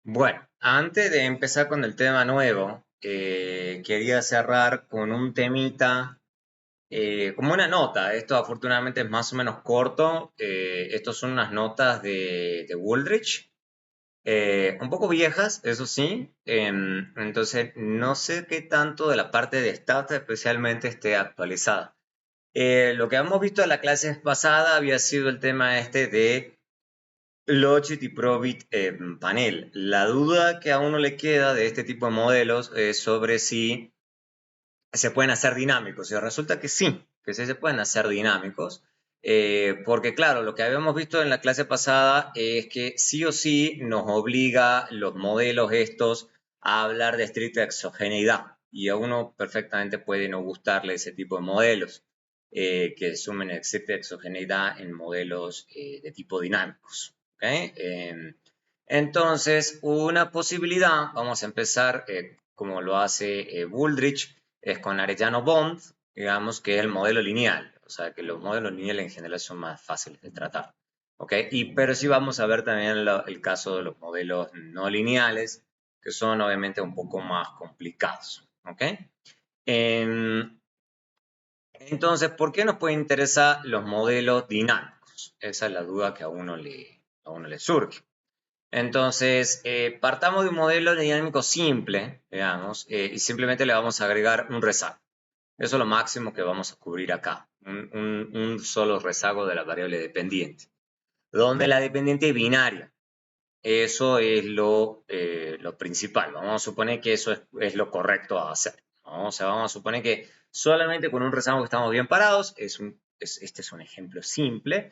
Bueno, antes de empezar con el tema nuevo, quería cerrar con un temita, como una nota. Esto afortunadamente es más o menos corto. Estos son unas notas de Woolrich, un poco viejas, eso sí. Entonces, no sé qué tanto de la parte de stats especialmente esté actualizada. Lo que hemos visto en la clase pasada había sido el tema este de Logit y Probit panel. La duda que a uno le queda de este tipo de modelos es sobre si se pueden hacer dinámicos. Y resulta que sí se pueden hacer dinámicos. Porque claro, lo que habíamos visto en la clase pasada es que sí o sí nos obliga los modelos estos a hablar de estricta exogeneidad. Y a uno perfectamente puede no gustarle ese tipo de modelos que sumen estricta exogeneidad en modelos de tipo dinámicos. ¿Okay? Entonces, una posibilidad, vamos a empezar como lo hace Wooldridge, es con Arellano-Bond, digamos que es el modelo lineal. O sea, que los modelos lineales en general son más fáciles de tratar. ¿Ok? Pero sí vamos a ver también el caso de los modelos no lineales, que son obviamente un poco más complicados. ¿Ok? Em, entonces, ¿por qué nos pueden interesar los modelos dinámicos? Esa es la duda que a uno le surge. Entonces, partamos de un modelo dinámico simple, digamos, y simplemente le vamos a agregar un rezago. Eso es lo máximo que vamos a cubrir acá. Un solo rezago de la variable dependiente. Donde la dependiente es binaria. Eso es lo principal. Vamos a suponer que eso es lo correcto a hacer, ¿no? O sea, vamos a suponer que solamente con un rezago que estamos bien parados, este es un ejemplo simple.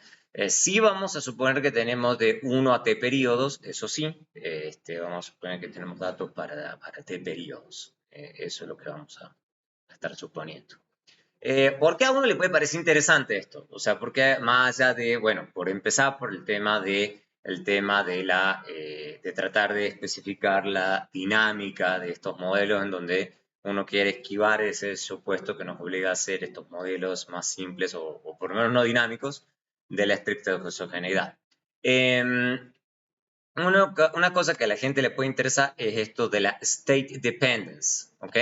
Sí vamos a suponer que tenemos de 1 a t periodos, eso sí. Vamos a suponer que tenemos datos para t periodos. Eso es lo que vamos a estar suponiendo. ¿Por qué a uno le puede parecer interesante esto? O sea, porque más allá de, bueno, por empezar por el tema de tratar de especificar la dinámica de estos modelos en donde uno quiere esquivar ese supuesto que nos obliga a hacer estos modelos más simples o por lo menos no dinámicos de la estricta exogeneidad. Una cosa que a la gente le puede interesar es esto de la state dependence, ¿ok?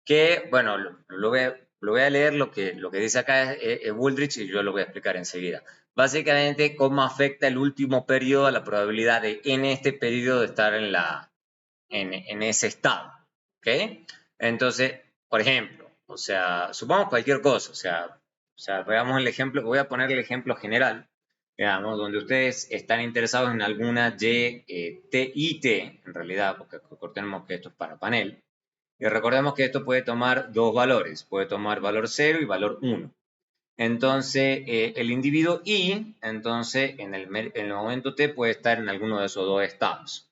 Que, bueno, lo voy a leer lo que dice acá es Wooldridge y yo lo voy a explicar enseguida. Básicamente, cómo afecta el último periodo a la probabilidad de en este periodo de estar en ese estado, ¿ok? Entonces, por ejemplo, o sea, supongamos cualquier cosa, o sea, veamos el ejemplo, voy a poner el ejemplo general, digamos, donde ustedes están interesados en alguna y T, en realidad, porque recordemos que esto es para panel, y recordemos que esto puede tomar dos valores, puede tomar valor 0 y valor 1. Entonces, el individuo Y, entonces, en el momento T puede estar en alguno de esos dos estados.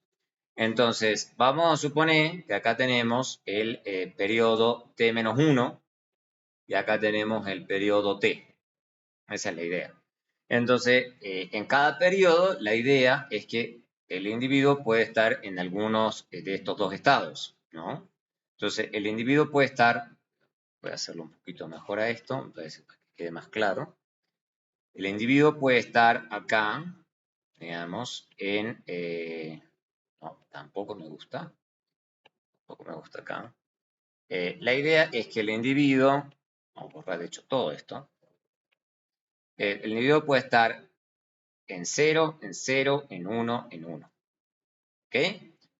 Entonces, vamos a suponer que acá tenemos el periodo T-1 y acá tenemos el periodo T. Esa es la idea. Entonces, en cada periodo, la idea es que el individuo puede estar en algunos de estos dos estados, ¿no? Entonces, el individuo puede estar, voy a hacerlo un poquito mejor a esto, para que quede más claro. El individuo puede estar acá, digamos, no, tampoco me gusta acá. La idea es que el individuo, vamos a borrar de hecho todo esto, el individuo puede estar en 0, en 0, en 1, en 1. ¿Ok?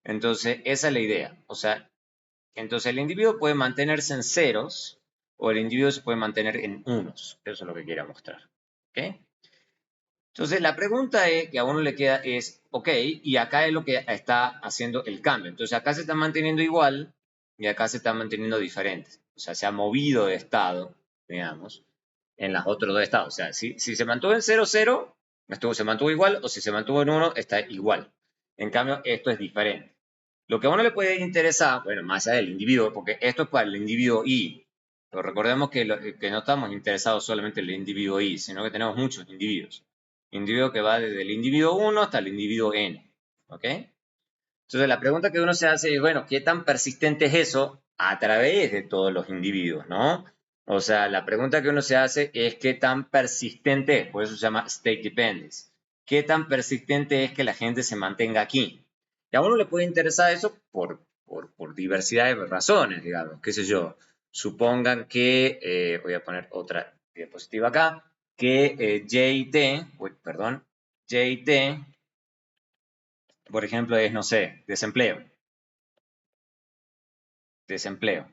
Entonces, esa es la idea. O sea, entonces el individuo puede mantenerse en ceros o el individuo se puede mantener en unos. Eso es lo que quiero mostrar. ¿Ok? Entonces, la pregunta que a uno le queda es, ok, y acá es lo que está haciendo el cambio. Entonces, acá se está manteniendo igual y acá se está manteniendo diferente. O sea, se ha movido de estado, digamos, en los otros dos estados. O sea, si se mantuvo en 0, 0, se mantuvo igual, o si se mantuvo en 1, está igual. En cambio, esto es diferente. Lo que a uno le puede interesar, bueno, más allá del individuo, porque esto es para el individuo Y, pero recordemos que no estamos interesados solamente en el individuo Y, sino que tenemos muchos individuos. Individuo que va desde el individuo 1 hasta el individuo N. ¿Ok? Entonces la pregunta que uno se hace es, bueno, ¿qué tan persistente es eso a través de todos los individuos, ¿no? O sea, la pregunta que uno se hace es qué tan persistente es, por eso se llama state dependence. ¿Qué tan persistente es que la gente se mantenga aquí? Y a uno le puede interesar eso por diversidad de razones, digamos, qué sé yo. Supongan que, voy a poner otra diapositiva acá, que J y T, perdón, J y T, por ejemplo, es, no sé, desempleo. Desempleo.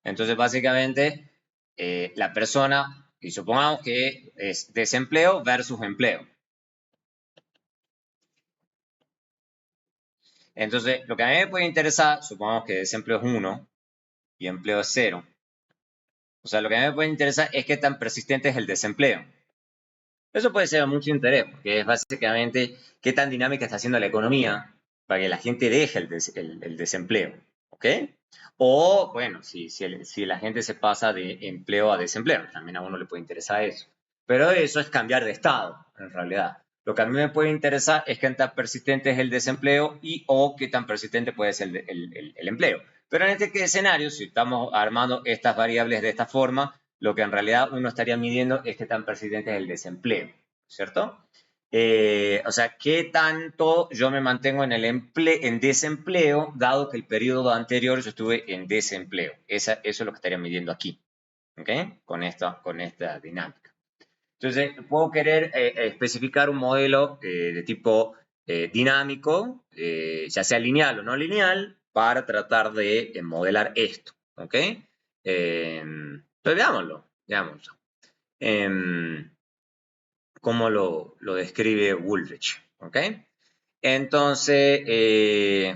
Entonces, básicamente, la persona, y supongamos que es desempleo versus empleo. Entonces, lo que a mí me puede interesar, supongamos que desempleo es 1 y empleo es 0. O sea, lo que a mí me puede interesar es qué tan persistente es el desempleo. Eso puede ser de mucho interés, porque es básicamente qué tan dinámica está haciendo la economía para que la gente deje el desempleo. ¿Ok? O, bueno, si la gente se pasa de empleo a desempleo, también a uno le puede interesar eso. Pero eso es cambiar de estado, en realidad. Lo que a mí me puede interesar es qué tan persistente es el desempleo y o qué tan persistente puede ser el empleo. Pero en este escenario, si estamos armando estas variables de esta forma, lo que en realidad uno estaría midiendo es qué tan persistente es el desempleo, ¿cierto? O sea, qué tanto yo me mantengo en desempleo, dado que el periodo anterior yo estuve en desempleo. Eso es lo que estaría midiendo aquí, ¿ok? Con esta dinámica. Entonces, puedo querer especificar un modelo de tipo dinámico, ya sea lineal o no lineal, para tratar de modelar esto, ¿ok? Pues veámoslo. Cómo lo describe Woolrich, ¿ok? Entonces,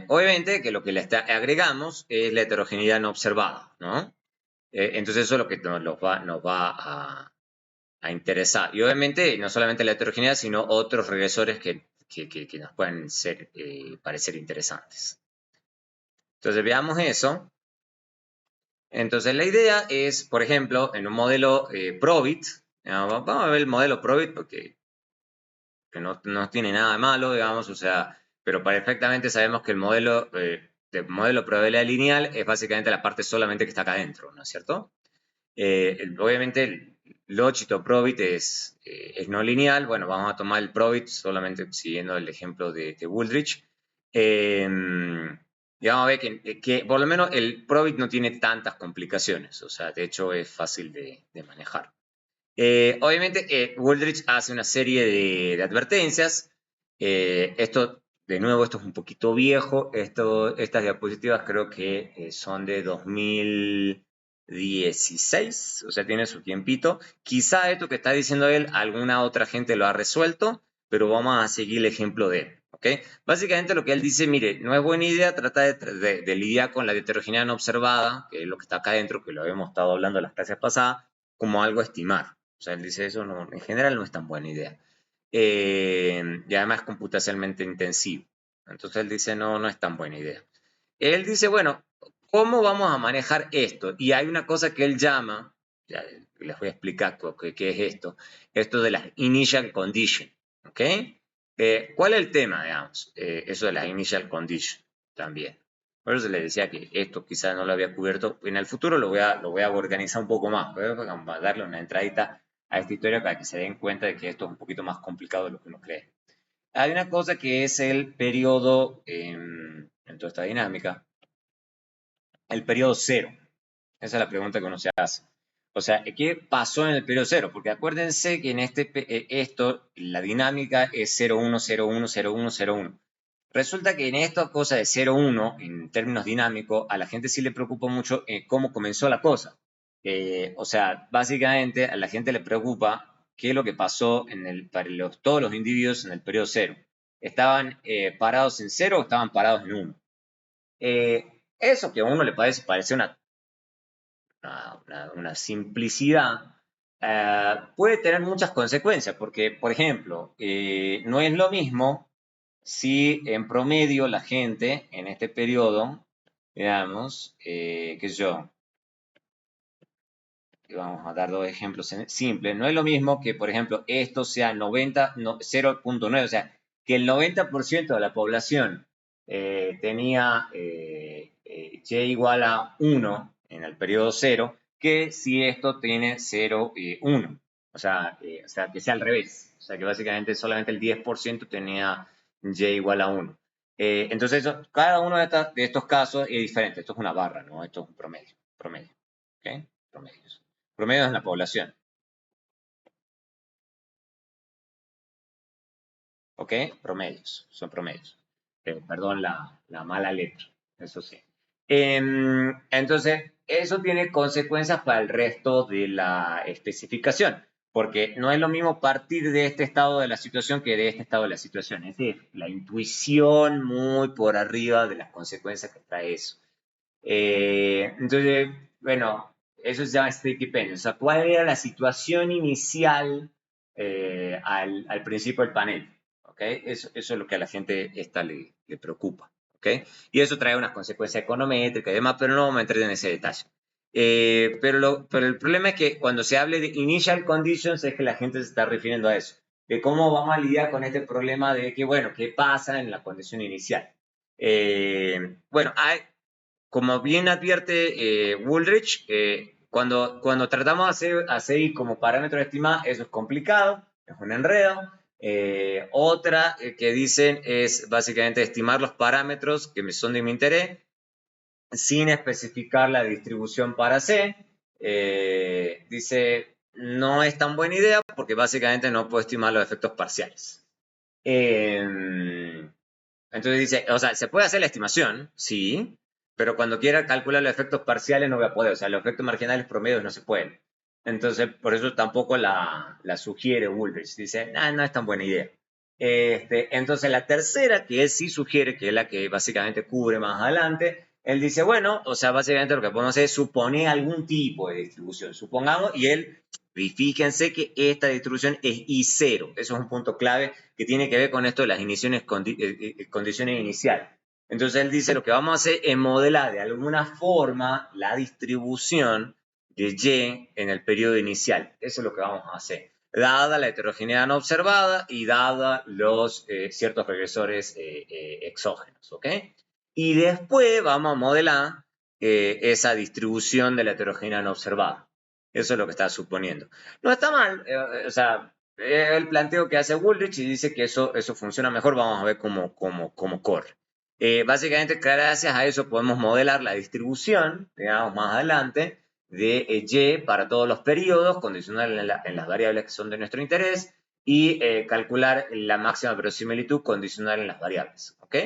obviamente que lo que le agregamos es la heterogeneidad no observada, ¿no? Entonces eso es lo que nos va a interesar. Y obviamente no solamente la heterogeneidad, sino otros regresores que nos pueden parecer interesantes. Entonces veamos eso. Entonces la idea es, por ejemplo, en un modelo Probit, vamos a ver el modelo Probit porque que no tiene nada de malo, digamos, o sea, pero perfectamente sabemos que el modelo de modelo de probabilidad lineal es básicamente la parte solamente que está acá adentro, ¿no es cierto? Obviamente el lógico probit es no lineal, bueno, vamos a tomar el probit solamente siguiendo el ejemplo de Woolrich. Y vamos a ver que por lo menos el probit no tiene tantas complicaciones, o sea, de hecho es fácil de manejar. Obviamente, Woolrich hace una serie de advertencias. De nuevo, esto es un poquito viejo. Estas diapositivas creo que son de 2016, o sea, tiene su tiempito. Quizá esto que está diciendo él, alguna otra gente lo ha resuelto, pero vamos a seguir el ejemplo de él. ¿Okay? Básicamente lo que él dice, mire, no es buena idea tratar de lidiar con la heterogeneidad no observada, que es lo que está acá adentro, que lo habíamos estado hablando en las clases pasadas, como algo a estimar. O sea, él dice eso no, en general no es tan buena idea. Y además es computacionalmente intensivo. Entonces él dice no es tan buena idea. Él dice, bueno, ¿cómo vamos a manejar esto? Y hay una cosa que él llama, ya les voy a explicar qué es esto, esto de las initial conditions, ¿ok? ¿Cuál es el tema, digamos? Eso de las initial conditions también. Por eso le decía que esto quizás no lo había cubierto. En el futuro lo voy a organizar un poco más. Vamos a darle una entradita a esta historia para que se den cuenta de que esto es un poquito más complicado de lo que uno cree. Hay una cosa que es el periodo, en toda esta dinámica, el periodo cero. Esa es la pregunta que uno se hace. O sea, ¿qué pasó en el periodo cero? Porque acuérdense que en la dinámica es 0, 1, 0, 1, 0, 1, 0, 1. Resulta que en esta cosa de 0-1, en términos dinámicos, a la gente sí le preocupa mucho cómo comenzó la cosa. O sea, básicamente a la gente le preocupa qué es lo que pasó para todos los individuos en el periodo cero. ¿Estaban parados en 0 o estaban parados en 1? Eso que a uno le parece una simplicidad, puede tener muchas consecuencias, porque, por ejemplo, no es lo mismo si en promedio la gente en este periodo, digamos, qué sé yo, vamos a dar dos ejemplos simples, no es lo mismo que, por ejemplo, esto sea 0.9, o sea, que el 90% de la población tenía y igual a 1 en el periodo 0, que si esto tiene 0 y 1. O sea, que sea al revés. O sea, que básicamente solamente el 10% tenía y igual a 1. Entonces, cada uno de estos casos es diferente. Esto es una barra, ¿no? Esto es un promedio. Promedio. ¿Ok? Promedios. Promedios en la población. ¿Ok? Promedios. Son promedios. Perdón la mala letra. Eso sí. Entonces, eso tiene consecuencias para el resto de la especificación. Porque no es lo mismo partir de este estado de la situación que de este estado de la situación. Es decir, la intuición muy por arriba de las consecuencias que trae eso. Entonces, bueno, eso se llama state dependent. O sea, ¿cuál era la situación inicial al principio del panel? ¿Ok? Eso es lo que a la gente esta le preocupa. ¿Ok? Y eso trae unas consecuencias econométricas y demás, pero no vamos a entrar en ese detalle. Pero el problema es que cuando se hable de initial conditions es que la gente se está refiriendo a eso, de cómo vamos a lidiar con este problema de que, bueno, ¿qué pasa en la condición inicial? Bueno, como bien advierte Woolrich, cuando tratamos de hacer a CI como parámetro de estima, eso es complicado, es un enredo. Otra que dicen es básicamente estimar los parámetros que me son de mi interés sin especificar la distribución para C. Dice, no es tan buena idea porque básicamente no puedo estimar los efectos parciales. Entonces dice, o sea, se puede hacer la estimación, sí, pero cuando quiera calcular los efectos parciales no voy a poder, o sea, los efectos marginales promedios no se pueden. Entonces, por eso tampoco la sugiere Woolrich. Dice, no es tan buena idea. Entonces, la tercera, que él sí sugiere, que es la que básicamente cubre más adelante, él dice, bueno, o sea, básicamente lo que podemos hacer es suponer algún tipo de distribución. Supongamos, y fíjense que esta distribución es I0. Eso es un punto clave que tiene que ver con esto de las condiciones iniciales. Entonces él dice, lo que vamos a hacer es modelar de alguna forma la distribución de Y en el periodo inicial. Eso es lo que vamos a hacer. Dada la heterogeneidad no observada y dada los ciertos regresores exógenos. ¿Ok? Y después vamos a modelar esa distribución de la heterogeneidad no observada. Eso es lo que está suponiendo. No está mal, o sea, el planteo que hace Woolrich y dice que eso funciona mejor, vamos a ver cómo corre. Básicamente, gracias a eso podemos modelar la distribución, digamos, más adelante, de Y para todos los periodos, condicional en las variables que son de nuestro interés, y calcular la máxima verosimilitud condicional en las variables. ¿Ok?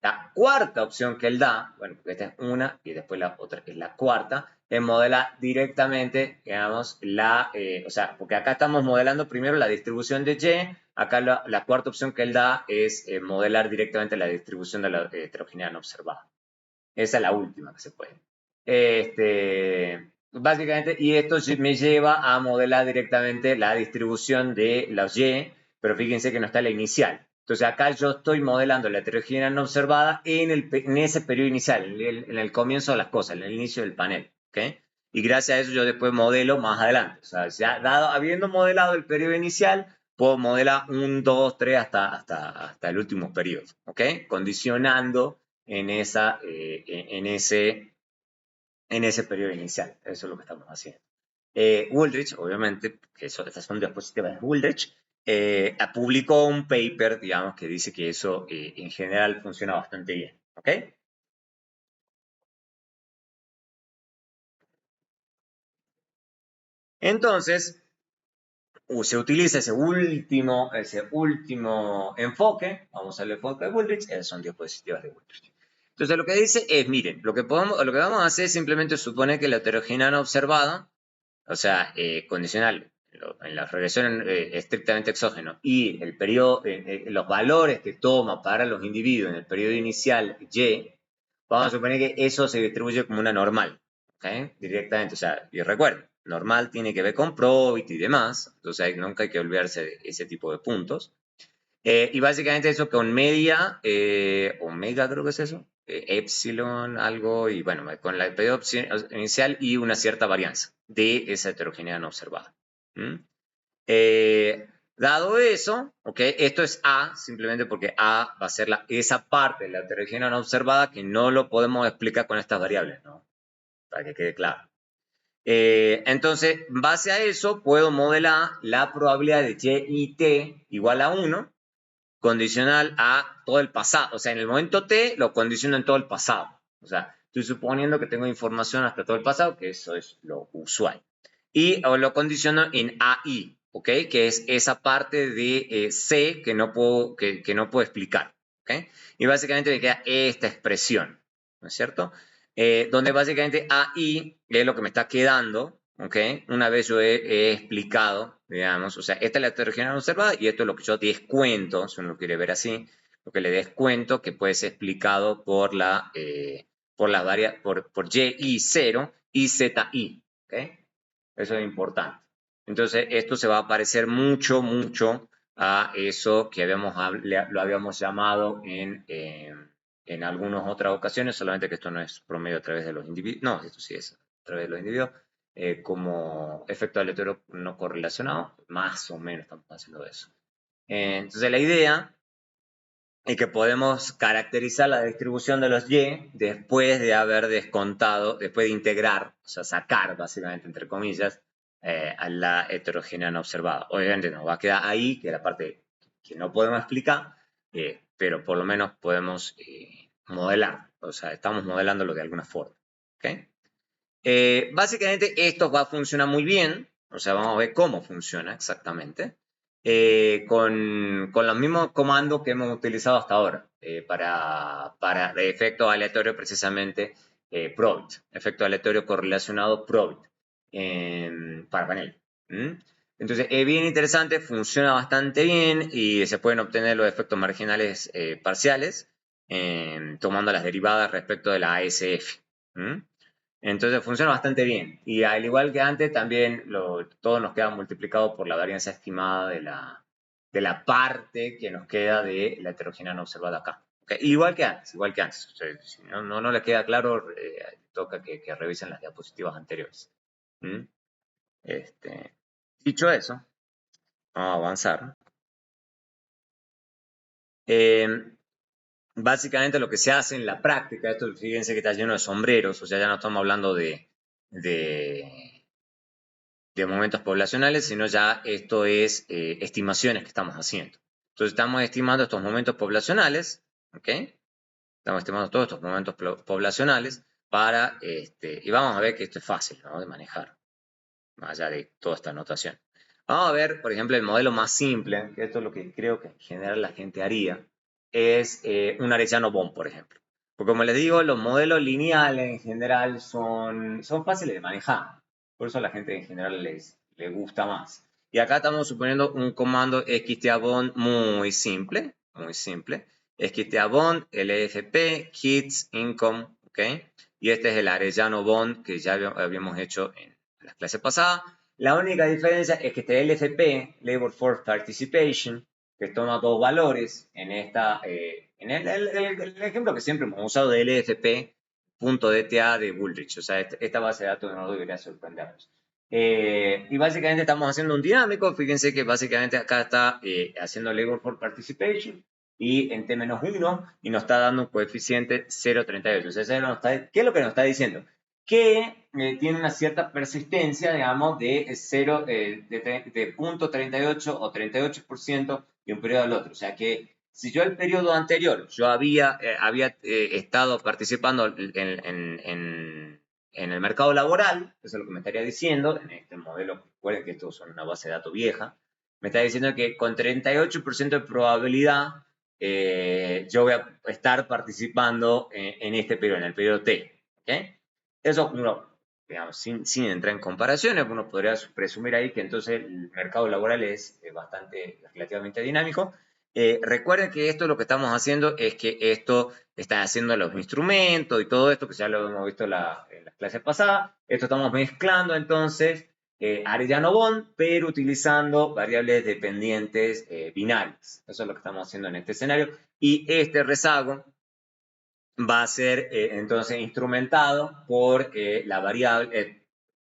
La cuarta opción que él da, bueno, porque esta es una y después la otra que es la cuarta, es modelar directamente, digamos, o sea, porque acá estamos modelando primero la distribución de Y, acá la cuarta opción que él da es modelar directamente la distribución de la heterogeneidad no observada. Esa es la última que se puede. Básicamente, y esto me lleva a modelar directamente la distribución de los Y, pero fíjense que no está la inicial. Entonces acá yo estoy modelando la heterogeneidad no observada en ese periodo inicial, en el comienzo de las cosas, en el inicio del panel. ¿Okay? Y gracias a eso yo después modelo más adelante. O sea, ya habiendo modelado el periodo inicial, puedo modelar 1, 2, 3 hasta el último periodo. ¿Ok? Condicionando en ese periodo inicial. Eso es lo que estamos haciendo. Woolrich, obviamente, que estas son diapositivas de Woolrich, publicó un paper, digamos, que dice que eso en general funciona bastante bien. ¿Ok? Entonces, se utiliza ese último enfoque, vamos al enfoque de Woolrich, son diapositivas de Woolrich. Entonces, lo que dice es, miren, lo que vamos a hacer es simplemente suponer que la heterogeneidad no observada, o sea, condicional, en la regresión estrictamente exógeno, y el periodo, los valores que toma para los individuos en el periodo inicial Y, vamos a suponer que eso se distribuye como una normal, ¿okay? Directamente, o sea, y recuerden, normal tiene que ver con probit y demás, entonces nunca hay que olvidarse de ese tipo de puntos. Y básicamente eso con media, omega creo que es eso, epsilon, algo, y bueno, con la periodo inicial y una cierta varianza de esa heterogeneidad no observada. ¿Mm? Dado eso, ¿okay? Esto es A, simplemente porque A va a ser esa parte de la heterogeneidad no observada que no lo podemos explicar con estas variables, ¿no? Para que quede claro. Entonces, en base a eso, puedo modelar la probabilidad de Y y T igual a 1 condicional a todo el pasado. O sea, en el momento T lo condiciono en todo el pasado. O sea, estoy suponiendo que tengo información hasta todo el pasado, que eso es lo usual. Y lo condiciono en AI, ¿ok? Que es esa parte de C que no puedo explicar, ¿ok? Y básicamente me queda esta expresión, ¿no es cierto? Donde básicamente AI es lo que me está quedando, ¿ok? Una vez yo he explicado, digamos, o sea, esta es la heterogeneidad observada y esto es lo que yo descuento, si uno lo quiere ver así, lo que le descuento que puede ser explicado por por YI0 y ZI, ¿ok? Eso es importante. Entonces, esto se va a parecer mucho, mucho a eso que lo habíamos llamado en algunas otras ocasiones, solamente que esto no es promedio a través de los individuos, no, esto sí es a través de los individuos, como efecto aleatorio no correlacionado, más o menos estamos haciendo eso. Entonces, la idea es que podemos caracterizar la distribución de los Y después de haber descontado, después de integrar, o sea, sacar básicamente, entre comillas, a la heterogeneidad no observada. Obviamente nos va a quedar ahí, que es la parte que no podemos explicar, pero por lo menos podemos modelar, o sea, estamos modelándolo de alguna forma. ¿Okay? Básicamente esto va a funcionar muy bien, o sea, vamos a ver cómo funciona exactamente, con los mismos comandos que hemos utilizado hasta ahora para efecto aleatorio precisamente probit, efecto aleatorio correlacionado probit para panel. Entonces es bien interesante, funciona bastante bien y se pueden obtener los efectos marginales parciales tomando las derivadas respecto de la ASF. Entonces funciona bastante bien. Y al igual que antes, también todo nos queda multiplicado por la varianza estimada de la parte que nos queda de la heterogeneidad no observada acá. ¿Okay? Igual que antes, igual que antes. O sea, si no les queda claro, toca que revisen las diapositivas anteriores. ¿Mm? Dicho eso, vamos a avanzar. Básicamente lo que se hace en la práctica, esto fíjense que está lleno de sombreros, o sea, ya no estamos hablando de momentos poblacionales, sino ya esto es estimaciones que estamos haciendo. Entonces estamos estimando estos momentos poblacionales, ¿ok? Estamos estimando todos estos momentos poblacionales y vamos a ver que esto es fácil, ¿no?, de manejar, más allá de toda esta notación. Vamos a ver, por ejemplo, el modelo más simple, que esto es lo que creo que en general la gente haría, es un Arellano-Bohm, por ejemplo. Porque como les digo, los modelos lineales en general son fáciles de manejar. Por eso a la gente en general les gusta más. Y acá estamos suponiendo un comando xtabond muy simple, muy simple. xtabond, LFP, kids, income, ¿ok? Y este es el Arellano-Bond que ya habíamos hecho en las clases pasadas. La única diferencia es que este LFP, Labor Force Participation, que toma dos valores en en el ejemplo que siempre hemos usado de LFP.dta de Bullrich. O sea, esta base de datos no debería sorprendernos. Y básicamente estamos haciendo un dinámico. Fíjense que básicamente acá está haciendo Labor Force Participation y en T-1 y nos está dando un coeficiente 0,38. O sea, ¿qué es lo que nos está diciendo? Que tiene una cierta persistencia, digamos, de 0,38 o 38% de un periodo al otro. O sea que si yo el periodo anterior yo había estado participando en el mercado laboral, eso es lo que me estaría diciendo, en este modelo, recuerden que esto es una base de datos vieja, me está diciendo que con 38% de probabilidad yo voy a estar participando en este periodo, en el periodo T. ¿Okay? Eso uno, digamos, sin entrar en comparaciones, uno podría presumir ahí que entonces el mercado laboral es relativamente dinámico. Recuerden que esto lo que estamos haciendo es que esto está haciendo los instrumentos y todo esto, que ya lo hemos visto en las clases pasadas. Esto estamos mezclando entonces Arellano-Bond, pero utilizando variables dependientes binarias. Eso es lo que estamos haciendo en este escenario. Y este rezago va a ser entonces instrumentado por la variable,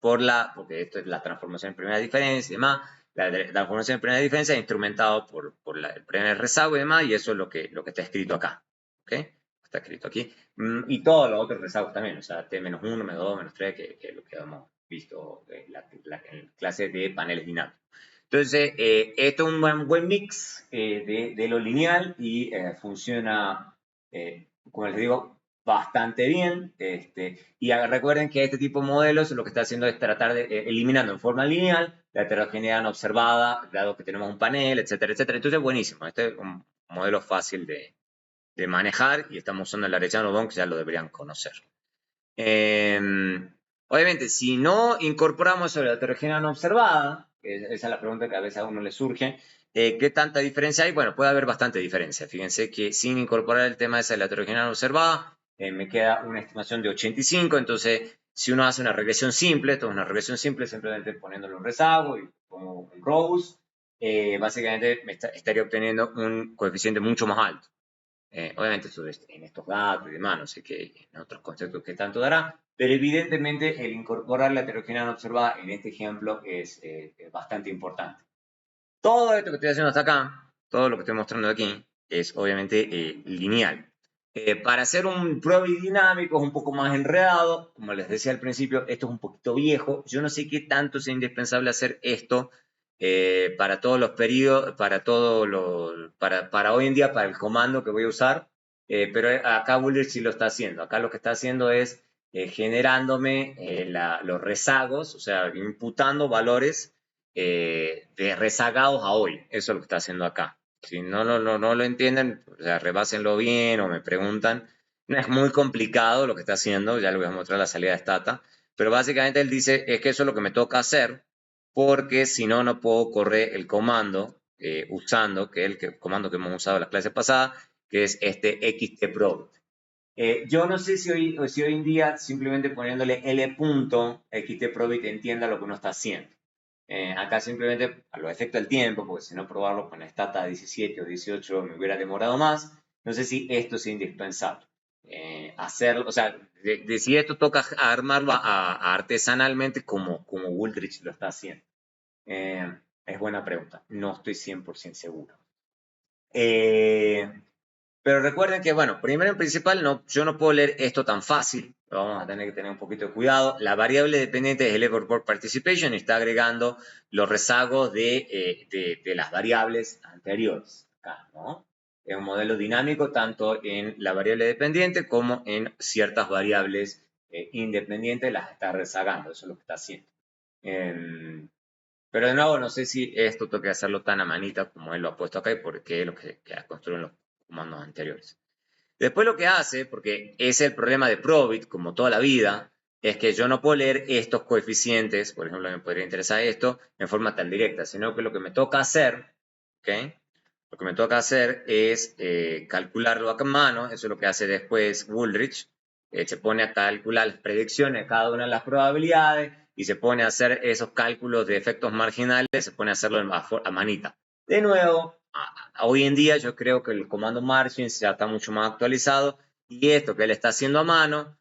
porque esto es la transformación en primera diferencia y demás, la transformación en primera diferencia es instrumentado por el primer rezago y demás, y eso es lo que está escrito acá. ¿Ok? Está escrito aquí. Y todos los otros rezagos también, o sea, T-1, -2, -3, que es lo que hemos visto en la clase de paneles dinámicos. Entonces, esto es un buen mix de lo lineal y funciona, como les digo, bastante bien. Y recuerden que este tipo de modelos lo que está haciendo es tratar de eliminando en forma lineal la heterogeneidad no observada, dado que tenemos un panel, etcétera, etcétera. Entonces, buenísimo. Este es un modelo fácil de manejar y estamos usando el Arellano-Von, que ya lo deberían conocer. Obviamente, si no incorporamos sobre la heterogeneidad no observada, esa es la pregunta que a veces a uno le surge, ¿qué tanta diferencia hay? Bueno, puede haber bastante diferencia. Fíjense que sin incorporar el tema de la heterogeneidad no observada, me queda una estimación de 85. Entonces, si uno hace una regresión simple, esto es una regresión simple, simplemente poniéndole un rezago y pongo un rows, básicamente estaría obteniendo un coeficiente mucho más alto. Obviamente en estos datos y demás, no sé qué, en otros conceptos que tanto dará, pero evidentemente el incorporar la heterogeneidad no observada en este ejemplo es bastante importante. Todo esto que estoy haciendo hasta acá, todo lo que estoy mostrando aquí, es obviamente lineal. Para hacer un probit dinámico es un poco más enredado, como les decía al principio, esto es un poquito viejo, yo no sé qué tanto es indispensable hacer esto para todos los periodos, para hoy en día, para el comando que voy a usar, pero acá Bullrich sí lo está haciendo. Acá lo que está haciendo es generándome los rezagos, o sea, imputando valores de rezagados a hoy. Eso es lo que está haciendo acá. Si no lo entienden, o sea, rebásenlo bien o me preguntan. No es muy complicado lo que está haciendo, ya les voy a mostrar la salida de Stata, pero básicamente él dice, es que eso es lo que me toca hacer, porque si no, no puedo correr el comando usando, que es el comando que hemos usado en la clase pasada, que es este xtprobe. Yo no sé si hoy en día simplemente poniéndole L punto xtprobit entienda lo que uno está haciendo. Acá simplemente a los efectos del tiempo, porque si no probarlo con Stata 17 o 18 me hubiera demorado más. No sé si esto es indispensable. Hacerlo, o sea, de si esto toca armarlo artesanalmente como Woolrich lo está haciendo. Es buena pregunta. No estoy 100% seguro. Pero recuerden que, bueno, primero en principal, yo no puedo leer esto tan fácil. Vamos a tener que tener un poquito de cuidado. La variable dependiente es el effort por participation y está agregando los rezagos de las variables anteriores. Acá, ¿no? Es un modelo dinámico tanto en la variable dependiente como en ciertas variables independientes, las está rezagando. Eso es lo que está haciendo. Pero de nuevo, no sé si esto toca hacerlo tan a manita como él lo ha puesto acá y porque es lo que construyen los comandos anteriores. Después lo que hace, porque es el problema de Probit, como toda la vida, es que yo no puedo leer estos coeficientes, por ejemplo, me podría interesar esto, en forma tan directa, sino que lo que me toca hacer, ¿ok? Lo que me toca hacer es calcularlo a mano, eso es lo que hace después Woolrich, se pone a calcular las predicciones de cada una de las probabilidades y se pone a hacer esos cálculos de efectos marginales, se pone a hacerlo a manita. De nuevo, hoy en día yo creo que el comando margins ya está mucho más actualizado y esto que él está haciendo a mano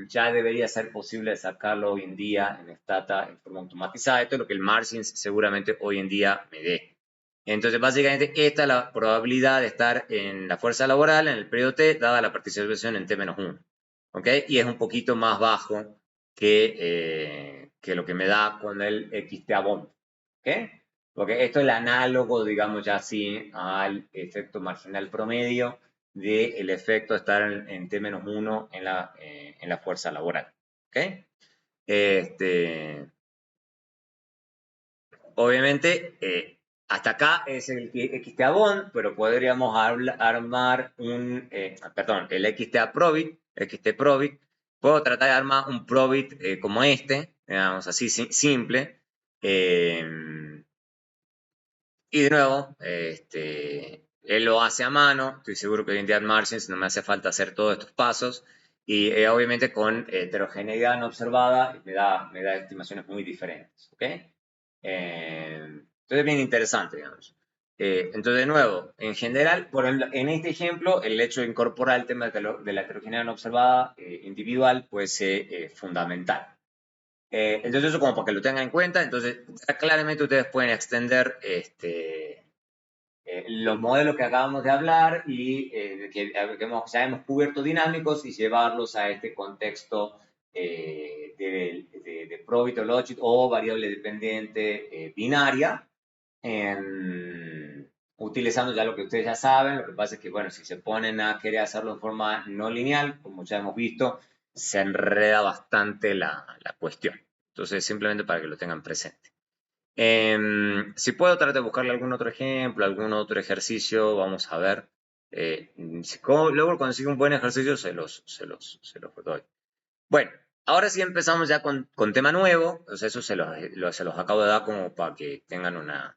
ya debería ser posible sacarlo hoy en día en Stata en forma automatizada. Esto es lo que el margins seguramente hoy en día me dé. Entonces, básicamente, esta es la probabilidad de estar en la fuerza laboral en el periodo T, dada la participación en T-1. ¿Ok? Y es un poquito más bajo que lo que me da con el XT-Bond. ¿Ok? Porque esto es el análogo, digamos ya así, al efecto marginal promedio del efecto de estar en T-1 en la fuerza laboral. ¿Ok? Obviamente, hasta acá es el XTA Bond, pero podríamos armar el XTA Probit, XT Probit. Puedo tratar de armar un Probit como este, digamos así, simple. Y de nuevo, él lo hace a mano. Estoy seguro que hoy en día en Margins no me hace falta hacer todos estos pasos. Y obviamente con heterogeneidad no observada me da estimaciones muy diferentes. ¿Ok? Entonces, bien interesante, digamos. Entonces, de nuevo, en general, por ejemplo, en este ejemplo, el hecho de incorporar el tema de la heterogeneidad no observada individual puede ser fundamental. Entonces, eso como para que lo tengan en cuenta. Entonces, claramente ustedes pueden extender los modelos que acabamos de hablar y ya hemos cubierto dinámicos y llevarlos a este contexto de probit o logit o variable dependiente binaria. utilizando ya lo que ustedes ya saben. Lo que pasa es que, bueno, si se ponen a querer hacerlo en forma no lineal, como ya hemos visto, se enreda bastante la cuestión. Entonces, simplemente para que lo tengan presente. Si puedo, tratar de buscarle algún otro ejemplo, algún otro ejercicio, vamos a ver. Si luego consigo un buen ejercicio, se los doy. Bueno, ahora sí empezamos ya con tema nuevo. O sea, eso se los acabo de dar como para que tengan una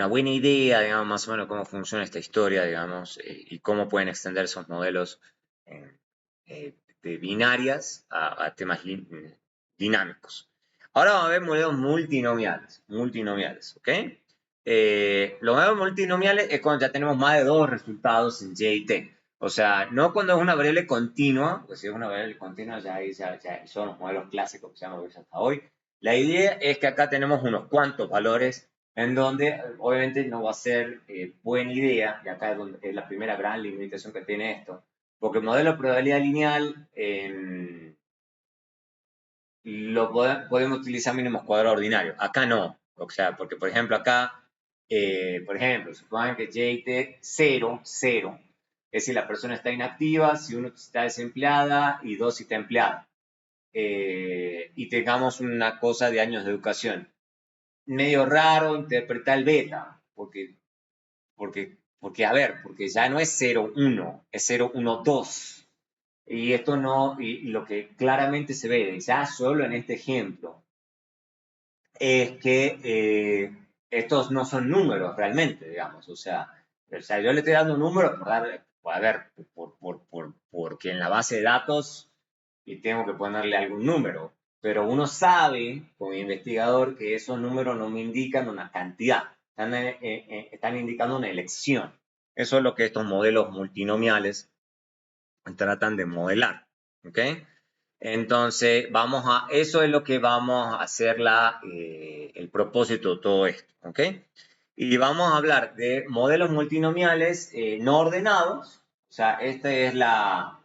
buena idea, digamos, más o menos cómo funciona esta historia, digamos, y cómo pueden extender esos modelos eh, de binarias a temas dinámicos. Ahora vamos a ver modelos multinomiales, ¿ok? Los modelos multinomiales es cuando ya tenemos más de dos resultados en Y y T. O sea, no cuando es una variable continua, pues si es una variable continua ya son los modelos clásicos que se hemos visto hasta hoy. La idea es que acá tenemos unos cuantos valores en donde obviamente no va a ser buena idea, y acá es, donde, es la primera gran limitación que tiene esto, porque el modelo de probabilidad lineal lo podemos utilizar mínimos cuadrados ordinarios. Acá no. O sea, porque por ejemplo acá, por ejemplo, supongan que JT 0, 0. Es si la persona está inactiva, si uno está desempleada y dos si está empleada. Y tengamos una cosa de años de educación. Medio raro interpretar el beta, porque a ver, porque ya no es 0,1, es 0,1,2. Y esto no, y lo que claramente se ve ya solo en este ejemplo, es que estos no son números realmente, digamos. O sea, yo le estoy dando un número por darle, a ver, porque en la base de datos y tengo que ponerle algún número. Pero uno sabe, como investigador, que esos números no me indican una cantidad, están indicando una elección. Eso es lo que estos modelos multinomiales tratan de modelar. ¿Ok? Entonces, eso es lo que vamos a hacer el propósito de todo esto. ¿Ok? Y vamos a hablar de modelos multinomiales no ordenados. O sea, esta es lo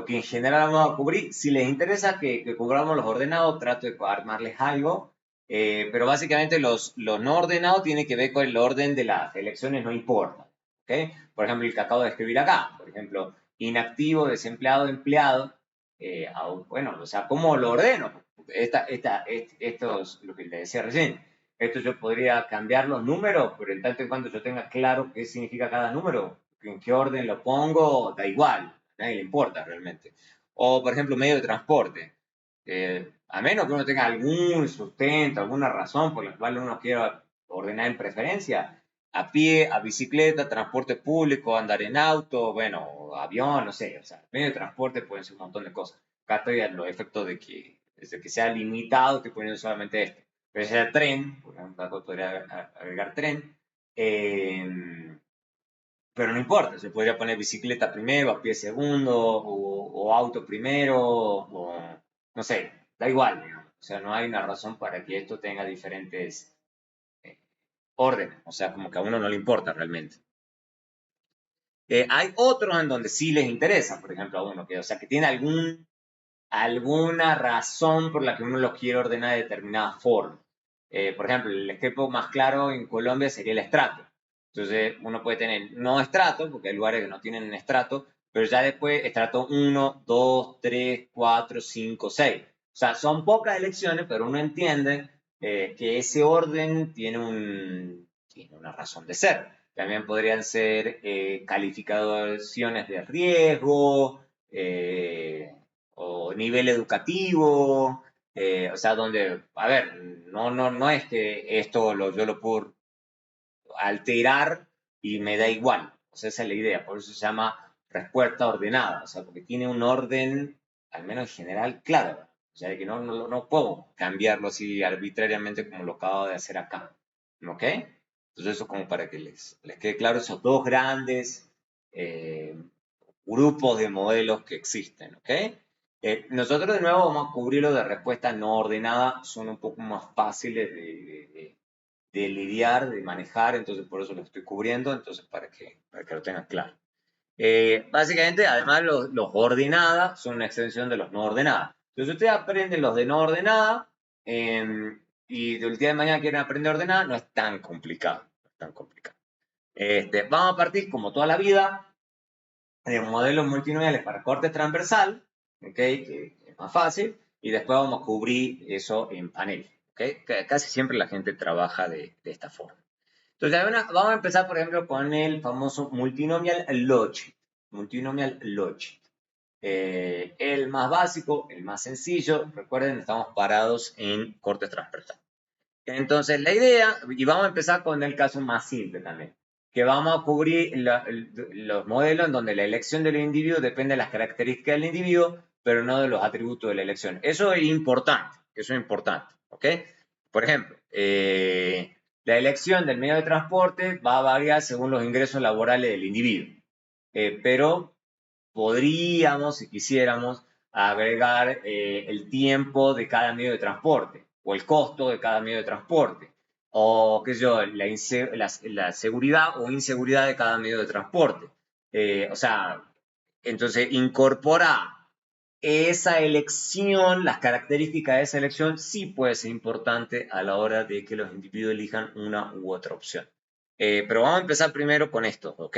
que en general vamos a cubrir. Si les interesa que cubramos los ordenados, trato de armarles algo. Pero básicamente los no ordenados tienen que ver con el orden de las elecciones, no importa. ¿Okay? Por ejemplo, el que acabo de escribir acá. Por ejemplo, inactivo, desempleado, empleado. Bueno, o sea, ¿cómo lo ordeno? Esto es lo que les decía recién. Esto yo podría cambiar los números, pero en tanto en cuanto yo tenga claro qué significa cada número, en qué orden lo pongo, da igual, a nadie le importa realmente. O, por ejemplo, medio de transporte. A menos que uno tenga algún sustento, alguna razón por la cual uno quiera ordenar en preferencia, a pie, a bicicleta, transporte público, andar en auto, bueno, avión, no sé, o sea, medio de transporte pueden ser un montón de cosas. Acá estoy a los efectos de que sea limitado, estoy poniendo solamente esto. Pero sea tren, por ejemplo, podría agregar tren, pero no importa, se podría poner bicicleta primero, a pie segundo, o auto primero, o no sé, da igual, digamos. O sea, no hay una razón para que esto tenga diferentes órdenes, o sea, como que a uno no le importa realmente. Hay otros en donde sí les interesa, por ejemplo, a uno, o sea, que tiene alguna razón por la que uno los quiere ordenar de determinada forma. Por ejemplo, el ejemplo más claro en Colombia sería el estrato. Entonces, uno puede tener no estrato, porque hay lugares que no tienen estrato, pero ya después estrato 1, 2, 3, 4, 5, 6. O sea, son pocas elecciones, pero uno entiende que ese orden tiene una razón de ser. También podrían ser calificaciones de riesgo, o nivel educativo, o sea, donde, a ver, no es que esto yo lo puedo alterar y me da igual, o sea, esa es la idea, por eso se llama respuesta ordenada, o sea, porque tiene un orden, al menos en general, claro, o sea, que no puedo cambiarlo así arbitrariamente como lo acabo de hacer acá, ¿ok? Entonces eso como para que les quede claro esos dos grandes eh, grupos de modelos que existen, ¿ok? Nosotros de nuevo vamos a cubrir lo de respuesta no ordenada, son un poco más fáciles de lidiar, de manejar, entonces por eso lo estoy cubriendo, entonces para que lo tengan claro. Básicamente, además, los ordenadas son una extensión de los no ordenadas. Entonces, ustedes aprenden los de no ordenada, y del día de mañana quieren aprender a ordenar, no es tan complicado. No es tan complicado. Vamos a partir, como toda la vida, de modelos multinomiales para corte transversal, ¿okay? Que es más fácil, y después vamos a cubrir eso en panel. ¿Okay? Casi siempre la gente trabaja de esta forma. Entonces, vamos a empezar, por ejemplo, con el famoso multinomial logit. Multinomial logit. El más básico, el más sencillo. Recuerden, estamos parados en corte transversal. Entonces, la idea, y vamos a empezar con el caso más simple también, que vamos a cubrir los modelos en donde la elección del individuo depende de las características del individuo, pero no de los atributos de la elección. Eso es importante, ¿ok? Por ejemplo, la elección del medio de transporte va a variar según los ingresos laborales del individuo, pero podríamos, si quisiéramos, agregar el tiempo de cada medio de transporte o el costo de cada medio de transporte o, qué sé yo, la seguridad o inseguridad de cada medio de transporte. O sea, entonces incorporar esa elección, las características de esa elección, sí puede ser importante a la hora de que los individuos elijan una u otra opción. Pero vamos a empezar primero con esto, ¿ok?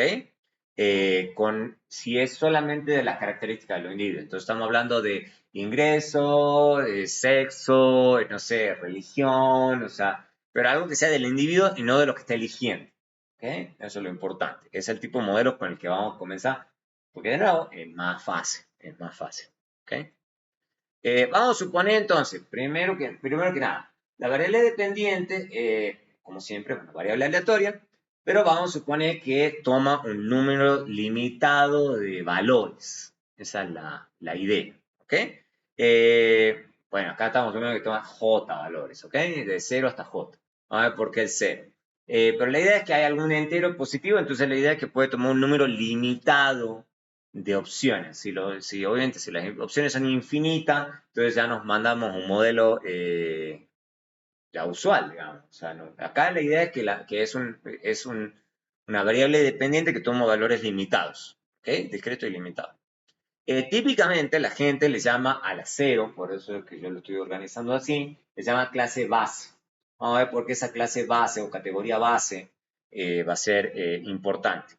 Con si es solamente de las características de los individuos. Entonces estamos hablando de ingreso, de sexo, no sé, religión, o sea, pero algo que sea del individuo y no de lo que está eligiendo. ¿Ok? Eso es lo importante. Es el tipo de modelo con el que vamos a comenzar. Porque de nuevo, es más fácil, es más fácil. ¿Ok? Vamos a suponer entonces, primero que nada, la variable dependiente, como siempre, es una variable aleatoria, pero vamos a suponer que toma un número limitado de valores. Esa es la idea. ¿Ok? Bueno, acá estamos suponiendo que toma J valores, ¿ok? De 0 hasta J. Vamos a ver por qué el 0. Pero la idea es que hay algún entero positivo, entonces la idea es que puede tomar un número limitado de opciones. Obviamente, si las opciones son infinitas, entonces ya nos mandamos un modelo ya usual, digamos. O sea, acá la idea es que una variable dependiente que toma valores limitados, ¿ok? Discreto y limitado. Típicamente la gente le llama a la cero, por eso es que yo lo estoy organizando así, le llama clase base. Vamos a ver por qué esa clase base o categoría base va a ser importante.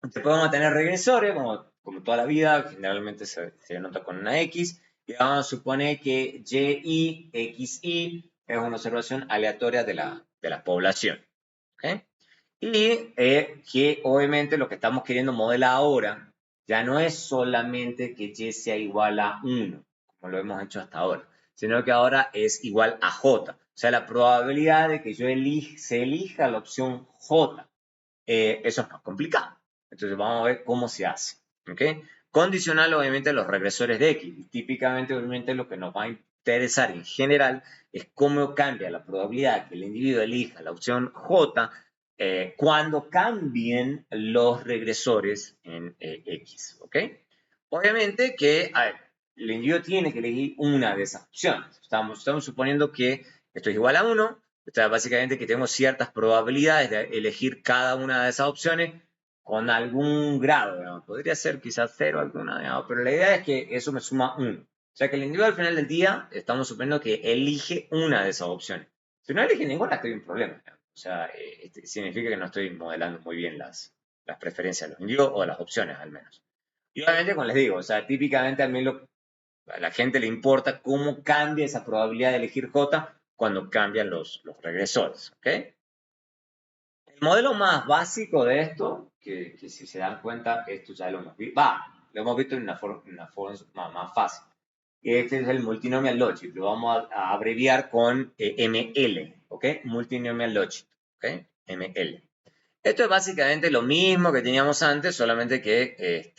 Después vamos a tener regresores, como toda la vida, generalmente se denota con una X, y vamos a suponer que YI, XI es una observación aleatoria de la población. ¿Okay? Y que obviamente lo que estamos queriendo modelar ahora ya no es solamente que Y sea igual a 1, como lo hemos hecho hasta ahora, sino que ahora es igual a J. O sea, la probabilidad de que se elija la opción J, eso es más complicado. Entonces vamos a ver cómo se hace. ¿Okay? Condicional obviamente a los regresores de X. Típicamente obviamente lo que nos va a interesar en general es cómo cambia la probabilidad de que el individuo elija la opción J cuando cambien los regresores en X. ¿Ok? Obviamente que el individuo tiene que elegir una de esas opciones. Estamos suponiendo que esto es igual a 1, o sea, básicamente que tenemos ciertas probabilidades de elegir cada una de esas opciones con algún grado, digamos. Podría ser quizás 0 alguna, digamos, pero la idea es que eso me suma 1. O sea que el individuo al final del día estamos suponiendo que elige una de esas opciones. Si no elige ninguna, estoy en problema. Digamos. O sea, significa que no estoy modelando muy bien las preferencias de los individuos o las opciones al menos. Y obviamente, como les digo, o sea, típicamente a la gente le importa cómo cambia esa probabilidad de elegir J cuando cambian los regresores. ¿Ok? El modelo más básico de esto, que si se dan cuenta, esto ya lo hemos visto, lo hemos visto en una forma más fácil. Este es el multinomial logic, lo vamos a abreviar con ML, ¿ok? Multinomial logic, ¿ok? ML. Esto es básicamente lo mismo que teníamos antes, solamente que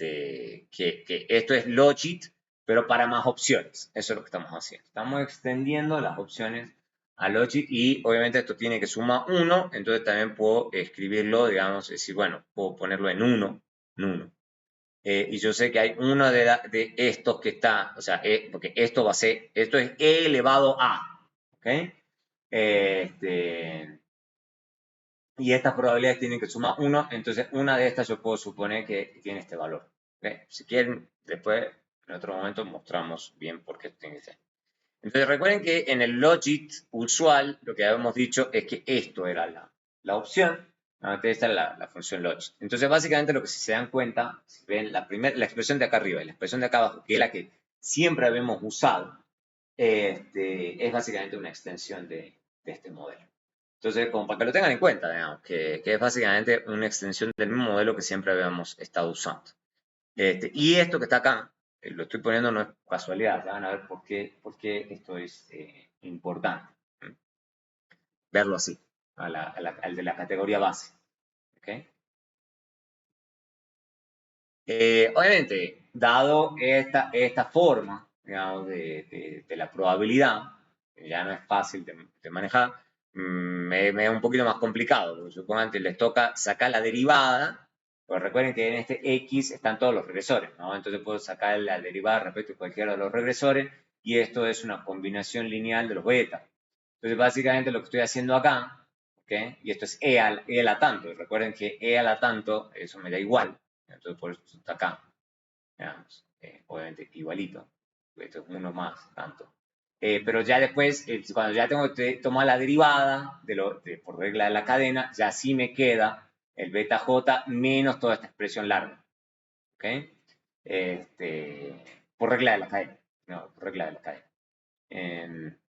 esto es logit, pero para más opciones. Eso es lo que estamos haciendo. Estamos extendiendo las opciones a logit y obviamente esto tiene que sumar 1, entonces también puedo escribirlo, digamos, decir, bueno, puedo ponerlo en 1, en 1. Y yo sé que hay uno de estos que está, o sea, porque esto es e elevado a, ¿ok? Y estas probabilidades tienen que sumar 1, entonces una de estas yo puedo suponer que tiene este valor. ¿Okay? Si quieren, después en otro momento mostramos bien por qué tiene que ser. Entonces recuerden que en el logit usual lo que habíamos dicho es que esto era la opción. Esta es la función logit. Entonces básicamente lo que si se dan cuenta, si ven la expresión de acá arriba y la expresión de acá abajo, que es la que siempre habíamos usado, es básicamente una extensión de este modelo. Entonces, como para que lo tengan en cuenta, digamos, que es básicamente una extensión del mismo modelo que siempre habíamos estado usando. Y esto que está acá, lo estoy poniendo no es casualidad, ya van a ver por qué esto es importante. ¿Mm? Verlo así, al de la categoría base. ¿Okay? Obviamente, dado esta forma, digamos, de la probabilidad, que ya no es fácil de manejar, me es un poquito más complicado, porque supongan que les toca sacar la derivada, pues recuerden que en este X están todos los regresores, ¿no? Entonces puedo sacar la derivada respecto a cualquiera de los regresores, y esto es una combinación lineal de los beta. Entonces, básicamente lo que estoy haciendo acá, ¿ok? Y esto es E a la tanto, y recuerden que E a la tanto, eso me da igual, entonces por eso está acá, digamos, obviamente igualito, esto es uno más, tanto. Pero ya después, cuando ya tengo que tomar la derivada por regla de la cadena, ya sí me queda el beta j menos toda esta expresión larga, ¿ok? Por regla de la cadena, no, por regla de la cadena.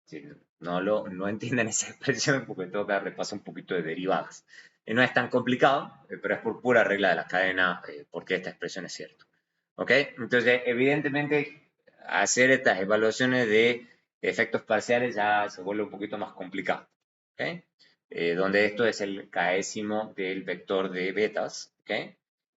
Sí, no entiendan esa expresión porque tengo que repasar un poquito de derivadas. No es tan complicado, pero es por pura regla de la cadena porque esta expresión es cierta. ¿Ok? Entonces, evidentemente, hacer estas evaluaciones de efectos parciales ya se vuelve un poquito más complicado. ¿Ok? Donde esto es el késimo del vector de betas. ¿Ok?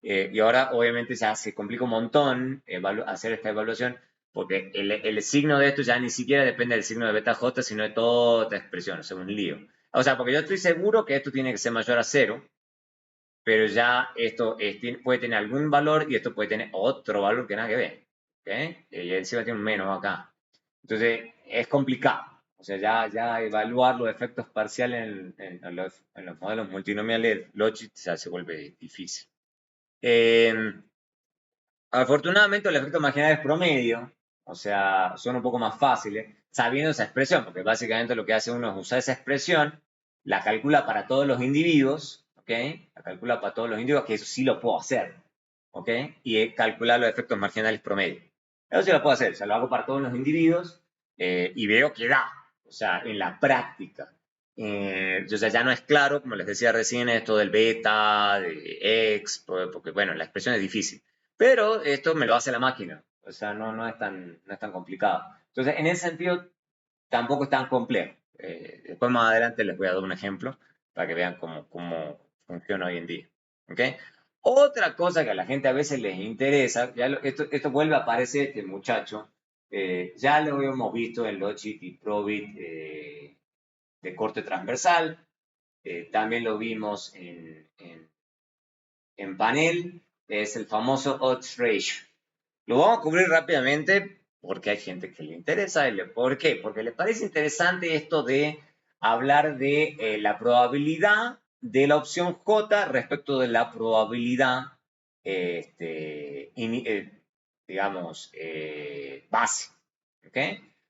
Y ahora, obviamente, ya se complica un montón hacer esta evaluación porque el signo de esto ya ni siquiera depende del signo de beta j, sino de toda esta expresión, o sea, un lío. O sea, porque yo estoy seguro que esto tiene que ser mayor a 0, pero ya esto puede tener algún valor y esto puede tener otro valor que nada que ver. ¿Ok? Y encima tiene un menos acá. Entonces, es complicado. O sea, ya evaluar los efectos parciales en los modelos multinomiales logit ya se vuelve difícil. Eh, Afortunadamente el efecto marginal es promedio, o sea, son un poco más fáciles, sabiendo esa expresión, porque básicamente lo que hace uno es usar esa expresión, la calcula para todos los individuos, ¿ok? La calcula para todos los individuos, que eso sí lo puedo hacer, ¿ok? Y calcular los efectos marginales promedio. Eso sí lo puedo hacer, o sea, lo hago para todos los individuos y veo que da, o sea, en la práctica. O sea, ya no es claro, como les decía recién, esto del beta, de X, porque bueno, la expresión es difícil. Pero esto me lo hace la máquina. O sea, no es tan complicado. Entonces, en ese sentido, tampoco es tan complejo. Después más adelante les voy a dar un ejemplo para que vean cómo funciona hoy en día. ¿Ok? Otra cosa que a la gente a veces les interesa, esto vuelve a aparecer este muchacho, ya lo hemos visto en Logit y Probit de corte transversal, también lo vimos en panel, es el famoso odds ratio. Lo vamos a cubrir rápidamente porque hay gente que le interesa. ¿Por qué? Porque le parece interesante esto de hablar de la probabilidad de la opción J respecto de la probabilidad, digamos, base. ¿Ok?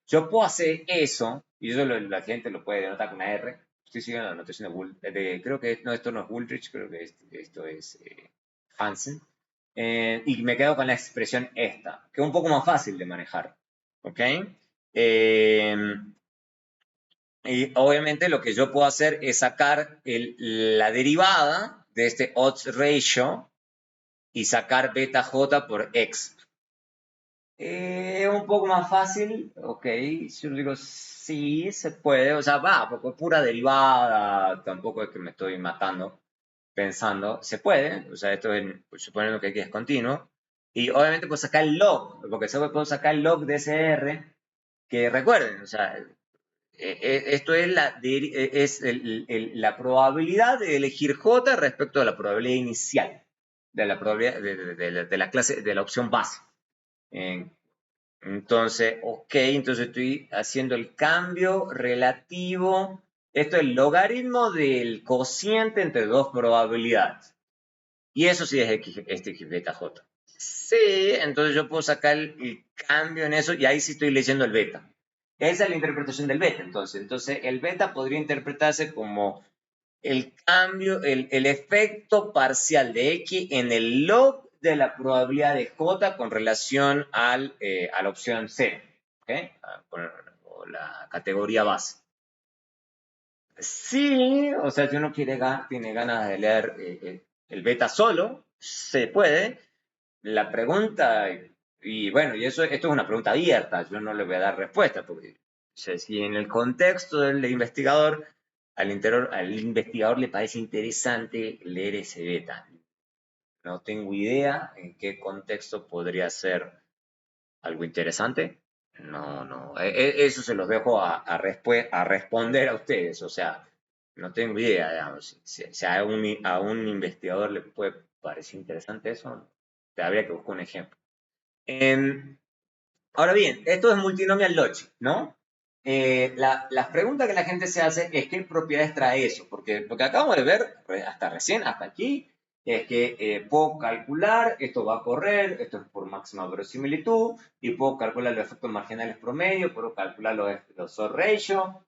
Yo puedo hacer eso, y eso la gente lo puede denotar con una R. Estoy siguiendo la notación creo que no, esto no es Woolrich, creo que esto es Hansen. Y me quedo con la expresión esta, que es un poco más fácil de manejar. ¿Ok? Eh, y obviamente lo que yo puedo hacer es sacar la derivada de este odds ratio y sacar beta j por x. Es un poco más fácil, ok, yo digo sí, se puede, o sea, va, porque es pura derivada, tampoco es que me estoy matando pensando, se puede, o sea, esto es pues, suponiendo que aquí es continuo, y obviamente puedo sacar el log, porque solo puedo sacar el log de ese R, que recuerden, o sea, esto es la probabilidad de elegir J respecto a la probabilidad inicial, de la probabilidad de la clase, de la opción base. Entonces, ok, entonces estoy haciendo el cambio relativo. Esto es el logaritmo del cociente entre dos probabilidades. Y eso sí es X beta J. Sí, entonces yo puedo sacar el cambio en eso y ahí sí estoy leyendo el beta. Esa es la interpretación del beta, entonces. Entonces, el beta podría interpretarse como el cambio, el efecto parcial de X en el log de la probabilidad de J con relación a la opción C, ¿ok? O la categoría base. Sí, o sea, si uno tiene ganas de leer el beta solo, se puede. La pregunta, y bueno, esto es una pregunta abierta, yo no le voy a dar respuesta, porque o sea, si en el contexto del investigador, al investigador le parece interesante leer ese beta. No tengo idea en qué contexto podría ser algo interesante. No, no, eso se los dejo a responder a ustedes, o sea, no tengo idea, digamos, si a un investigador le puede parecer interesante eso, habría que buscar un ejemplo. Em, Ahora bien, esto es multinomial logic, ¿no? Las preguntas que la gente se hace es qué propiedades trae eso, porque lo que acabamos de ver hasta recién, hasta aquí, es que puedo calcular, esto va a correr, esto es por máxima verosimilitud, y puedo calcular los efectos marginales promedio, puedo calcular los odds ratio.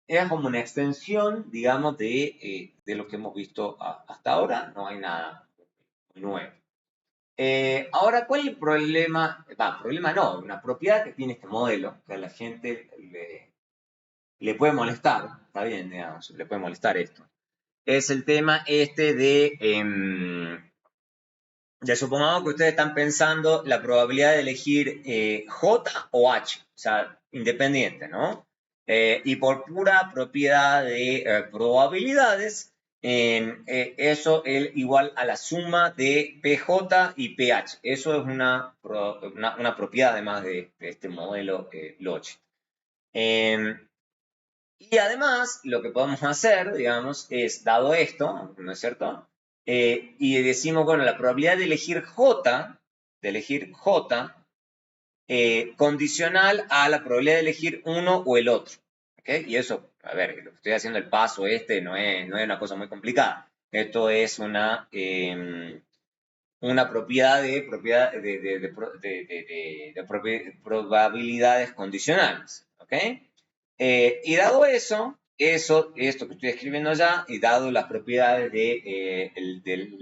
Es como una extensión, digamos, de lo que hemos visto hasta ahora, no hay nada nuevo. Ahora, ¿cuál es el problema? Problema no, una propiedad que tiene este modelo, que a la gente le puede molestar, está bien, digamos, le puede molestar esto. Es el tema este de supongamos que ustedes están pensando la probabilidad de elegir J o H, o sea, independiente, ¿no? Y por pura propiedad de probabilidades, eso es igual a la suma de PJ y PH. Eso es una propiedad además de este modelo Logi. Y además, lo que podemos hacer, digamos, es, dado esto, ¿no es cierto? Y decimos, bueno, la probabilidad de elegir J, condicional a la probabilidad de elegir uno o el otro. ¿Ok? Y eso, a ver, lo que estoy haciendo el paso no es una cosa muy complicada. Esto es una propiedad de probabilidades condicionales. ¿Ok? Y dado esto que estoy escribiendo allá, y dado las propiedades de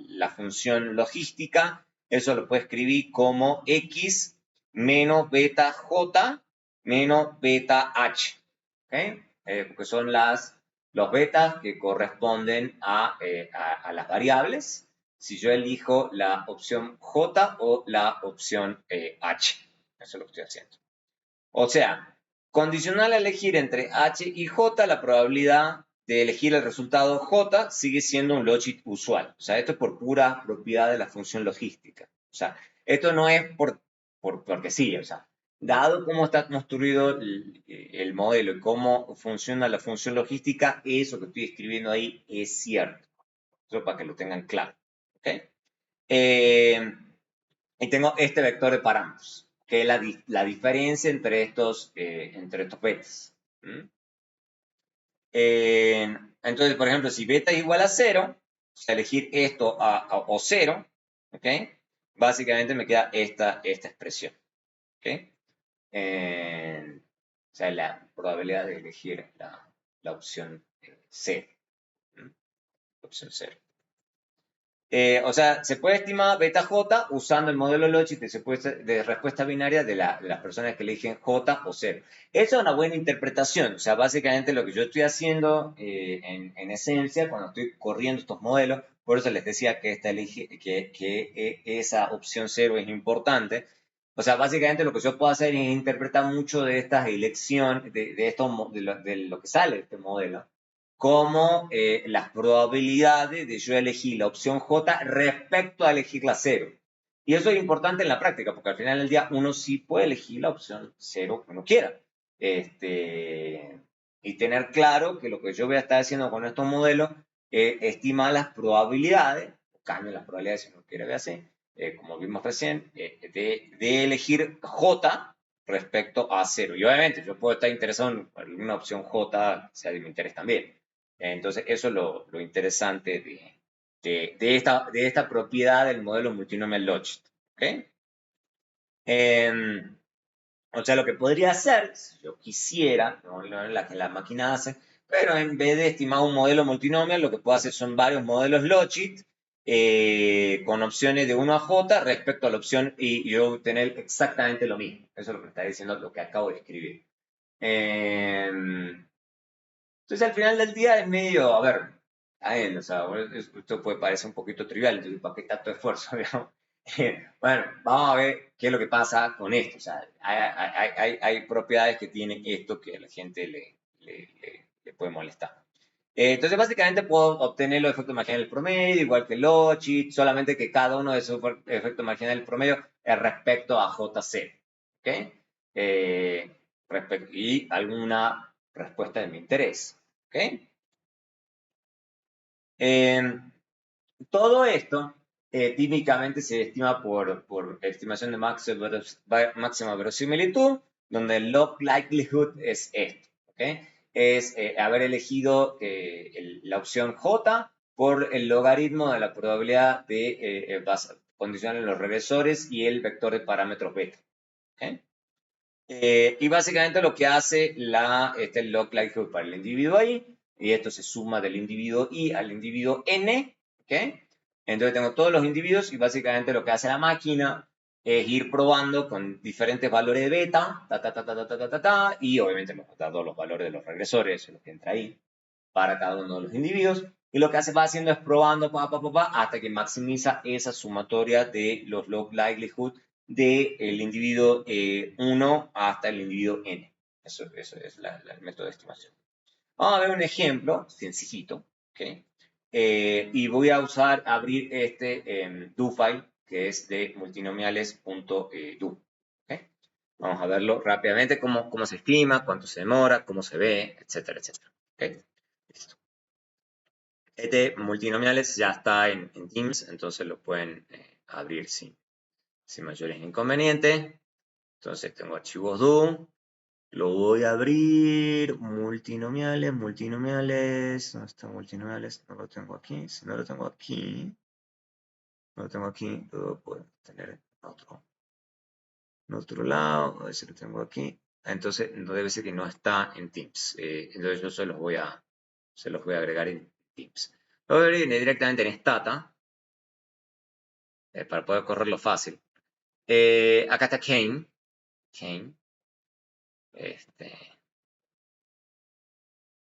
la función logística, eso lo puedo escribir como x menos beta j menos beta h. ¿Okay? Porque son los betas que corresponden a las variables, si yo elijo la opción j o la opción h. Eso es lo que estoy haciendo. O sea, condicional a elegir entre H y J, la probabilidad de elegir el resultado J sigue siendo un logic usual. O sea, esto es por pura propiedad de la función logística. O sea, esto no es porque sí. O sea, dado cómo está construido el modelo y cómo funciona la función logística, eso que estoy escribiendo ahí es cierto. Eso para que lo tengan claro. ¿Okay? Y tengo este vector de parámetros, que es la diferencia entre estos betas. Entonces, por ejemplo, si beta es igual a 0, o sea, elegir esto o 0, ¿ok? Básicamente me queda esta expresión. ¿Ok? O sea, la probabilidad de elegir la opción 0. Opción 0. O sea, se puede estimar beta J usando el modelo Logic de respuesta binaria de las personas que eligen J o 0. Eso es una buena interpretación. O sea, básicamente lo que yo estoy haciendo en esencia cuando estoy corriendo estos modelos, por eso les decía que, esa opción 0 es importante. O sea, básicamente lo que yo puedo hacer es interpretar mucho de estas elecciones, de lo que sale de este modelo como las probabilidades de yo elegir la opción J respecto a elegir la 0. Y eso es importante en la práctica, porque al final del día uno sí puede elegir la opción 0 que uno quiera. Y tener claro que lo que yo voy a estar haciendo con estos modelos es estimar las probabilidades, o cambio las probabilidades si uno quiere ver así, como vimos recién, de elegir J respecto a 0. Y obviamente yo puedo estar interesado en alguna opción J, sea de mi interés también. Entonces, eso es lo interesante de esta propiedad del modelo multinomial logic. ¿Okay? O sea, lo que podría hacer, si yo quisiera, no la que la máquina hace, pero en vez de estimar un modelo multinomial, lo que puedo hacer son varios modelos Logit con opciones de 1 a j respecto a la opción y yo obtener exactamente lo mismo. Eso es lo que está diciendo lo que acabo de escribir. Entonces, al final del día es medio, a ver, o sea, esto puede parecer un poquito trivial, entonces, ¿para qué tanto esfuerzo? Digamos? Bueno, vamos a ver qué es lo que pasa con esto. O sea, hay propiedades que tiene esto que a la gente le puede molestar. Entonces, básicamente puedo obtener los efectos marginales del promedio, igual que Logit, solamente que cada uno de esos efectos marginales del promedio es respecto a JC. ¿Ok? Y alguna respuesta de mi interés. ¿Ok? Todo esto típicamente se estima por estimación de máxima verosimilitud, donde el log likelihood es esto. ¿Okay? Es haber elegido la opción J por el logaritmo de la probabilidad de condicionar en los regresores y el vector de parámetros beta. ¿Okay? Y básicamente lo que hace el log likelihood para el individuo I, y esto se suma del individuo I al individuo N, ¿ok? Entonces tengo todos los individuos y básicamente lo que hace la máquina es ir probando con diferentes valores de beta, y obviamente nos da todos los valores de los regresores, lo que entra ahí, para cada uno de los individuos. Y lo que va haciendo es probando hasta que maximiza esa sumatoria de los log likelihood del individuo 1 hasta el individuo n. Eso es el método de estimación. Vamos a ver un ejemplo sencillito. ¿Okay? Y voy a abrir este do file que es de multinomiales.do. ¿Okay? Vamos a verlo rápidamente, cómo se estima, cuánto se demora, cómo se ve, etcétera, etcétera. ¿Okay? Listo. Este multinomiales ya está en Teams, entonces lo pueden abrir sin mayores inconvenientes. Entonces tengo archivos do, lo voy a abrir, multinomiales, ¿dónde están multinomiales? No lo tengo aquí, si no lo tengo aquí, lo puedo tener en otro lado, a ver si lo tengo aquí. Entonces no debe ser que no está en Teams, entonces yo se los voy a agregar en Teams. Lo voy a abrir directamente en Stata, para poder correrlo fácil. Acá está Kane.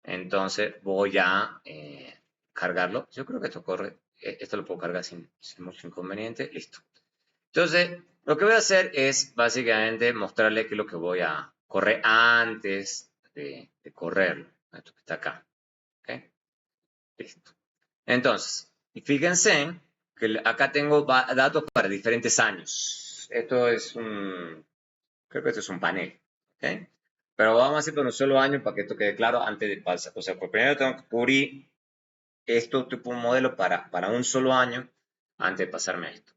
Entonces voy a cargarlo. Yo creo que esto corre, esto lo puedo cargar sin mucho inconveniente. Listo. Entonces, lo que voy a hacer es básicamente mostrarle qué es lo que voy a correr antes de correrlo. Esto que está acá. ¿Okay? Listo. Entonces, y fíjense que acá tengo datos para diferentes años. Creo que esto es un panel. ¿Okay? Pero vamos a hacer por un solo año para que esto quede claro antes de pasar. O sea, por primero tengo que cubrir esto tipo un modelo para un solo año antes de pasarme a esto.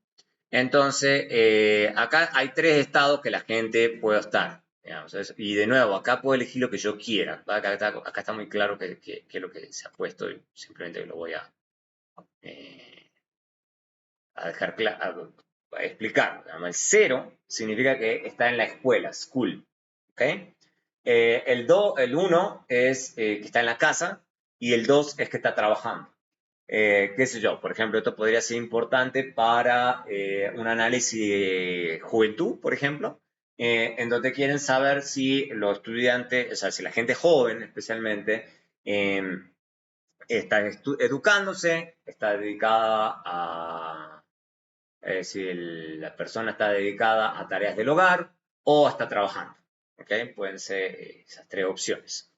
Entonces, acá hay 3 estados que la gente puede estar. Digamos, y de nuevo, acá puedo elegir lo que yo quiera. Acá está muy claro qué es lo que se ha puesto y simplemente lo voy a dejar a explicar. El 0 significa que está en la escuela, school. ¿Okay? El 1 es que está en la casa y el 2 es que está trabajando. Qué sé yo, por ejemplo, esto podría ser importante para un análisis de juventud, por ejemplo, en donde quieren saber si los estudiantes, o sea, si la gente joven especialmente, está educándose, está dedicada si la persona está dedicada a tareas del hogar o está trabajando. ¿Okay? Pueden ser esas 3 opciones.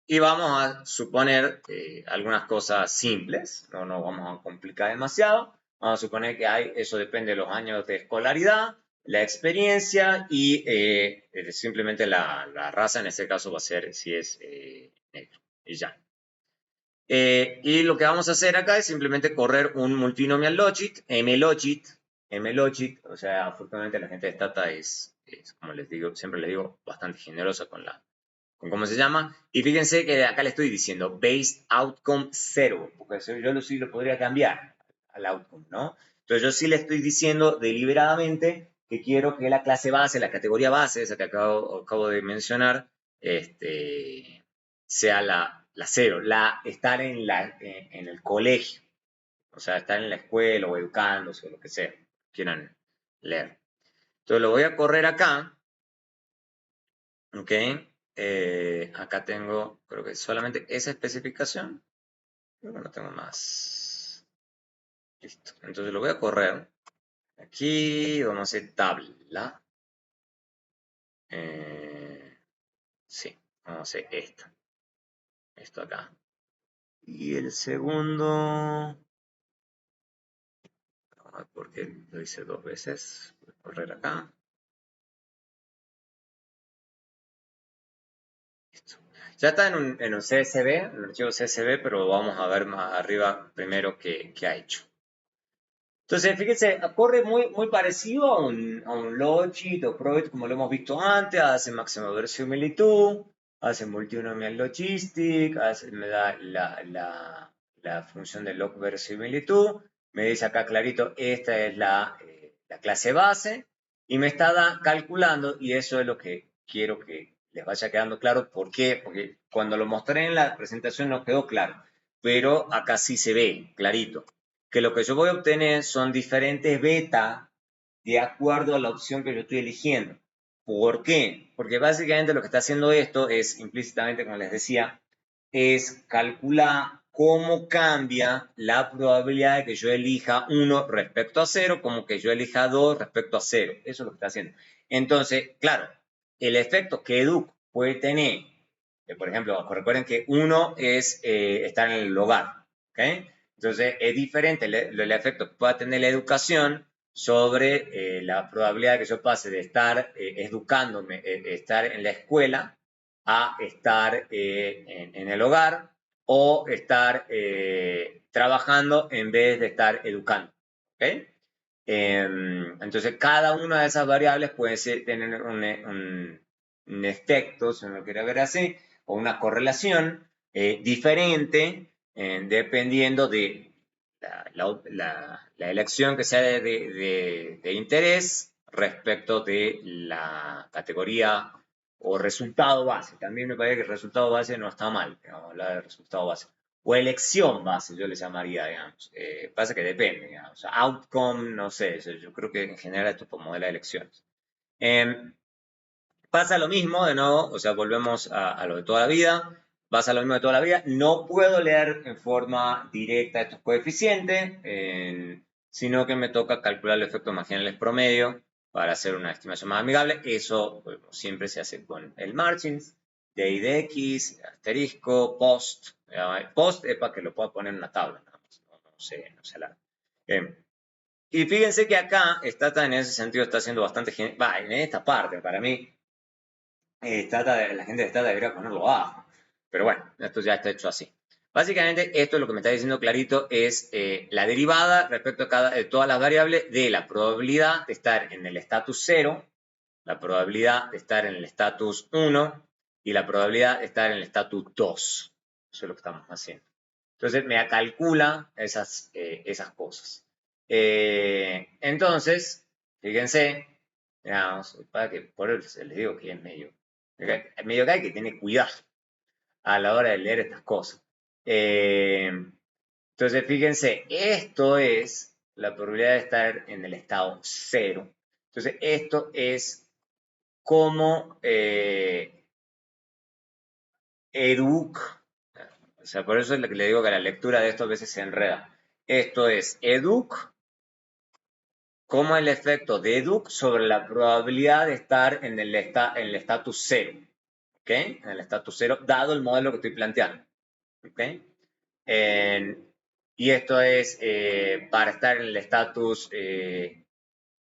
Y vamos a suponer algunas cosas simples, no vamos a complicar demasiado. Vamos a suponer que eso depende de los años de escolaridad, la experiencia y simplemente la raza, en este caso va a ser si es negro. Y ya. Y lo que vamos a hacer acá es simplemente correr un multinomial logit, mlogit, o sea, afortunadamente la gente de Stata es, como les digo, siempre les digo, bastante generosa con cómo se llama. Y fíjense que acá le estoy diciendo based outcome 0, porque yo sí lo podría cambiar al outcome, ¿no? Entonces yo sí le estoy diciendo deliberadamente que quiero que la clase base, la categoría base, esa que acabo de mencionar, sea la cero, estar en el colegio, o sea, estar en la escuela o educándose o lo que sea, quieran leer. Entonces lo voy a correr acá, ¿ok? Acá tengo, creo que solamente esa especificación, creo que no tengo más. Listo, entonces lo voy a correr. Aquí vamos a hacer tabla. Sí, vamos a hacer esto acá. Y el segundo, vamos a ver por qué lo hice dos veces. Voy a correr acá. Listo. Ya está en un CSV, en un archivo CSV, pero vamos a ver más arriba primero qué ha hecho. Entonces, fíjense, corre muy parecido a un Logit o Provet, como lo hemos visto antes, hace máxima verosimilitud, hace multinomial logistic, me da la función de log verosimilitud, me dice acá clarito, esta es la clase base, y me está calculando, y eso es lo que quiero que les vaya quedando claro. ¿Por qué? Porque cuando lo mostré en la presentación no quedó claro, pero acá sí se ve clarito que lo que yo voy a obtener son diferentes beta de acuerdo a la opción que yo estoy eligiendo. ¿Por qué? Porque básicamente lo que está haciendo esto es, implícitamente, como les decía, es calcular cómo cambia la probabilidad de que yo elija 1 respecto a 0, como que yo elija 2 respecto a 0. Eso es lo que está haciendo. Entonces, claro, el efecto que EDUC puede tener, por ejemplo, recuerden que 1 es estar en el hogar, ¿ok? Entonces, es diferente el efecto que pueda tener la educación sobre la probabilidad de que yo pase de estar educándome, estar en la escuela, a estar en el hogar o estar trabajando en vez de estar educando. ¿Okay? Entonces, cada una de esas variables puede tener un efecto, si uno lo quiere ver así, o una correlación diferente dependiendo de la elección que sea de interés respecto de la categoría o resultado base. También me parece que el resultado base no está mal, digamos, hablar de resultado base. O elección base, yo le llamaría, digamos. Pasa que depende, digamos. O sea, outcome, no sé, yo creo que en general esto es por modelo de elecciones. Eh, Pasa lo mismo, de nuevo, o sea, volvemos a lo de toda la vida. Pasa lo mismo de toda la vida. No puedo leer en forma directa estos coeficientes, sino que me toca calcular el efecto marginales promedio para hacer una estimación más amigable. Eso bueno, siempre se hace con el margins, de I de X, asterisco, post. Post es para que lo pueda poner en una tabla. No sé, no sé la. Y fíjense que acá en ese sentido está haciendo bastante, en esta parte, para mí, la gente de Stata debería ponerlo abajo. Pero bueno, esto ya está hecho así. Básicamente, esto es lo que me está diciendo clarito, es la derivada respecto de todas las variables de la probabilidad de estar en el estatus 0, la probabilidad de estar en el estatus 1 y la probabilidad de estar en el estatus 2. Eso es lo que estamos haciendo. Entonces, me calcula esas cosas. Entonces, fíjense, digamos, para que por eso les digo que es medio que hay que tener cuidado a la hora de leer estas cosas. Entonces, fíjense, esto es la probabilidad de estar en el estado 0. Entonces, esto es como EDUC, o sea, por eso es lo que le digo que la lectura de esto a veces se enreda. Esto es EDUC como el efecto de EDUC sobre la probabilidad de estar en el estatus 0. ¿Ok? En el estatus 0, dado el modelo que estoy planteando. ¿Ok? Y esto es para estar en el estatus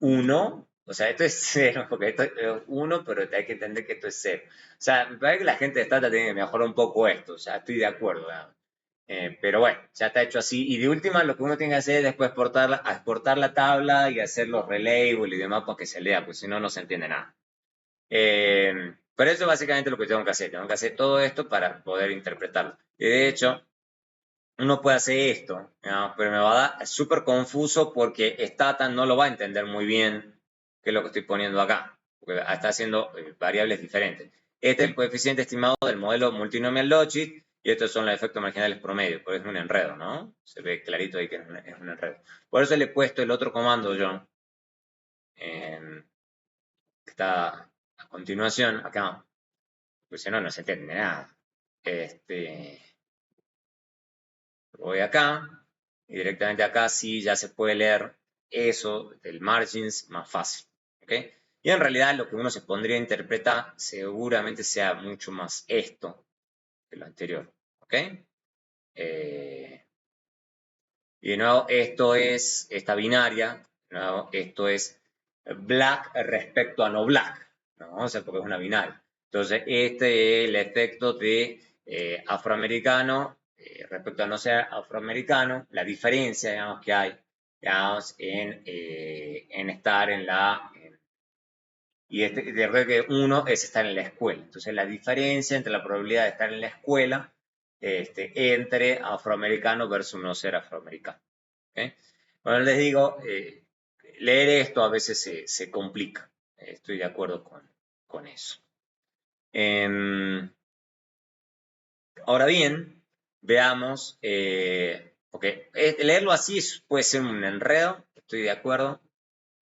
1, o sea, esto es 0, porque esto es 1, pero hay que entender que esto es 0. O sea, me parece que la gente de Stata tiene que mejorar un poco esto, o sea, estoy de acuerdo. Pero bueno, ya está hecho así. Y de última, lo que uno tiene que hacer es después exportar la tabla y hacer los relabel y demás para que se lea, pues si no, no se entiende nada. Pero eso es básicamente lo que tengo que hacer. Tengo que hacer todo esto para poder interpretarlo. Y de hecho, uno puede hacer esto, ¿no? Pero me va a dar súper confuso porque Stata no lo va a entender muy bien que es lo que estoy poniendo acá, porque está haciendo variables diferentes. Este es el coeficiente estimado del modelo multinomial logic y estos son los efectos marginales promedio, porque es un enredo, ¿no? Se ve clarito ahí que es un enredo. Por eso le he puesto el otro comando yo, que está a continuación acá, pues si no, no se entiende nada. Voy acá y directamente acá sí ya se puede leer eso del margins más fácil. ¿Ok? Y en realidad lo que uno se pondría a interpretar seguramente sea mucho más esto que lo anterior. ¿Ok? Y de nuevo, esto es esta binaria. De nuevo, esto es black respecto a no black. ¿No? O sea, porque es una binaria. Entonces, este es el efecto de afroamericano respecto a no ser afroamericano, la diferencia, digamos, que hay, digamos, en estar en la... y de verdad que uno es estar en la escuela. Entonces, la diferencia entre la probabilidad de estar en la escuela entre afroamericano versus no ser afroamericano. ¿Okay? Bueno, les digo, leer esto a veces se complica. Estoy de acuerdo con eso. Ahora bien, veamos, porque leerlo así puede ser un enredo, estoy de acuerdo.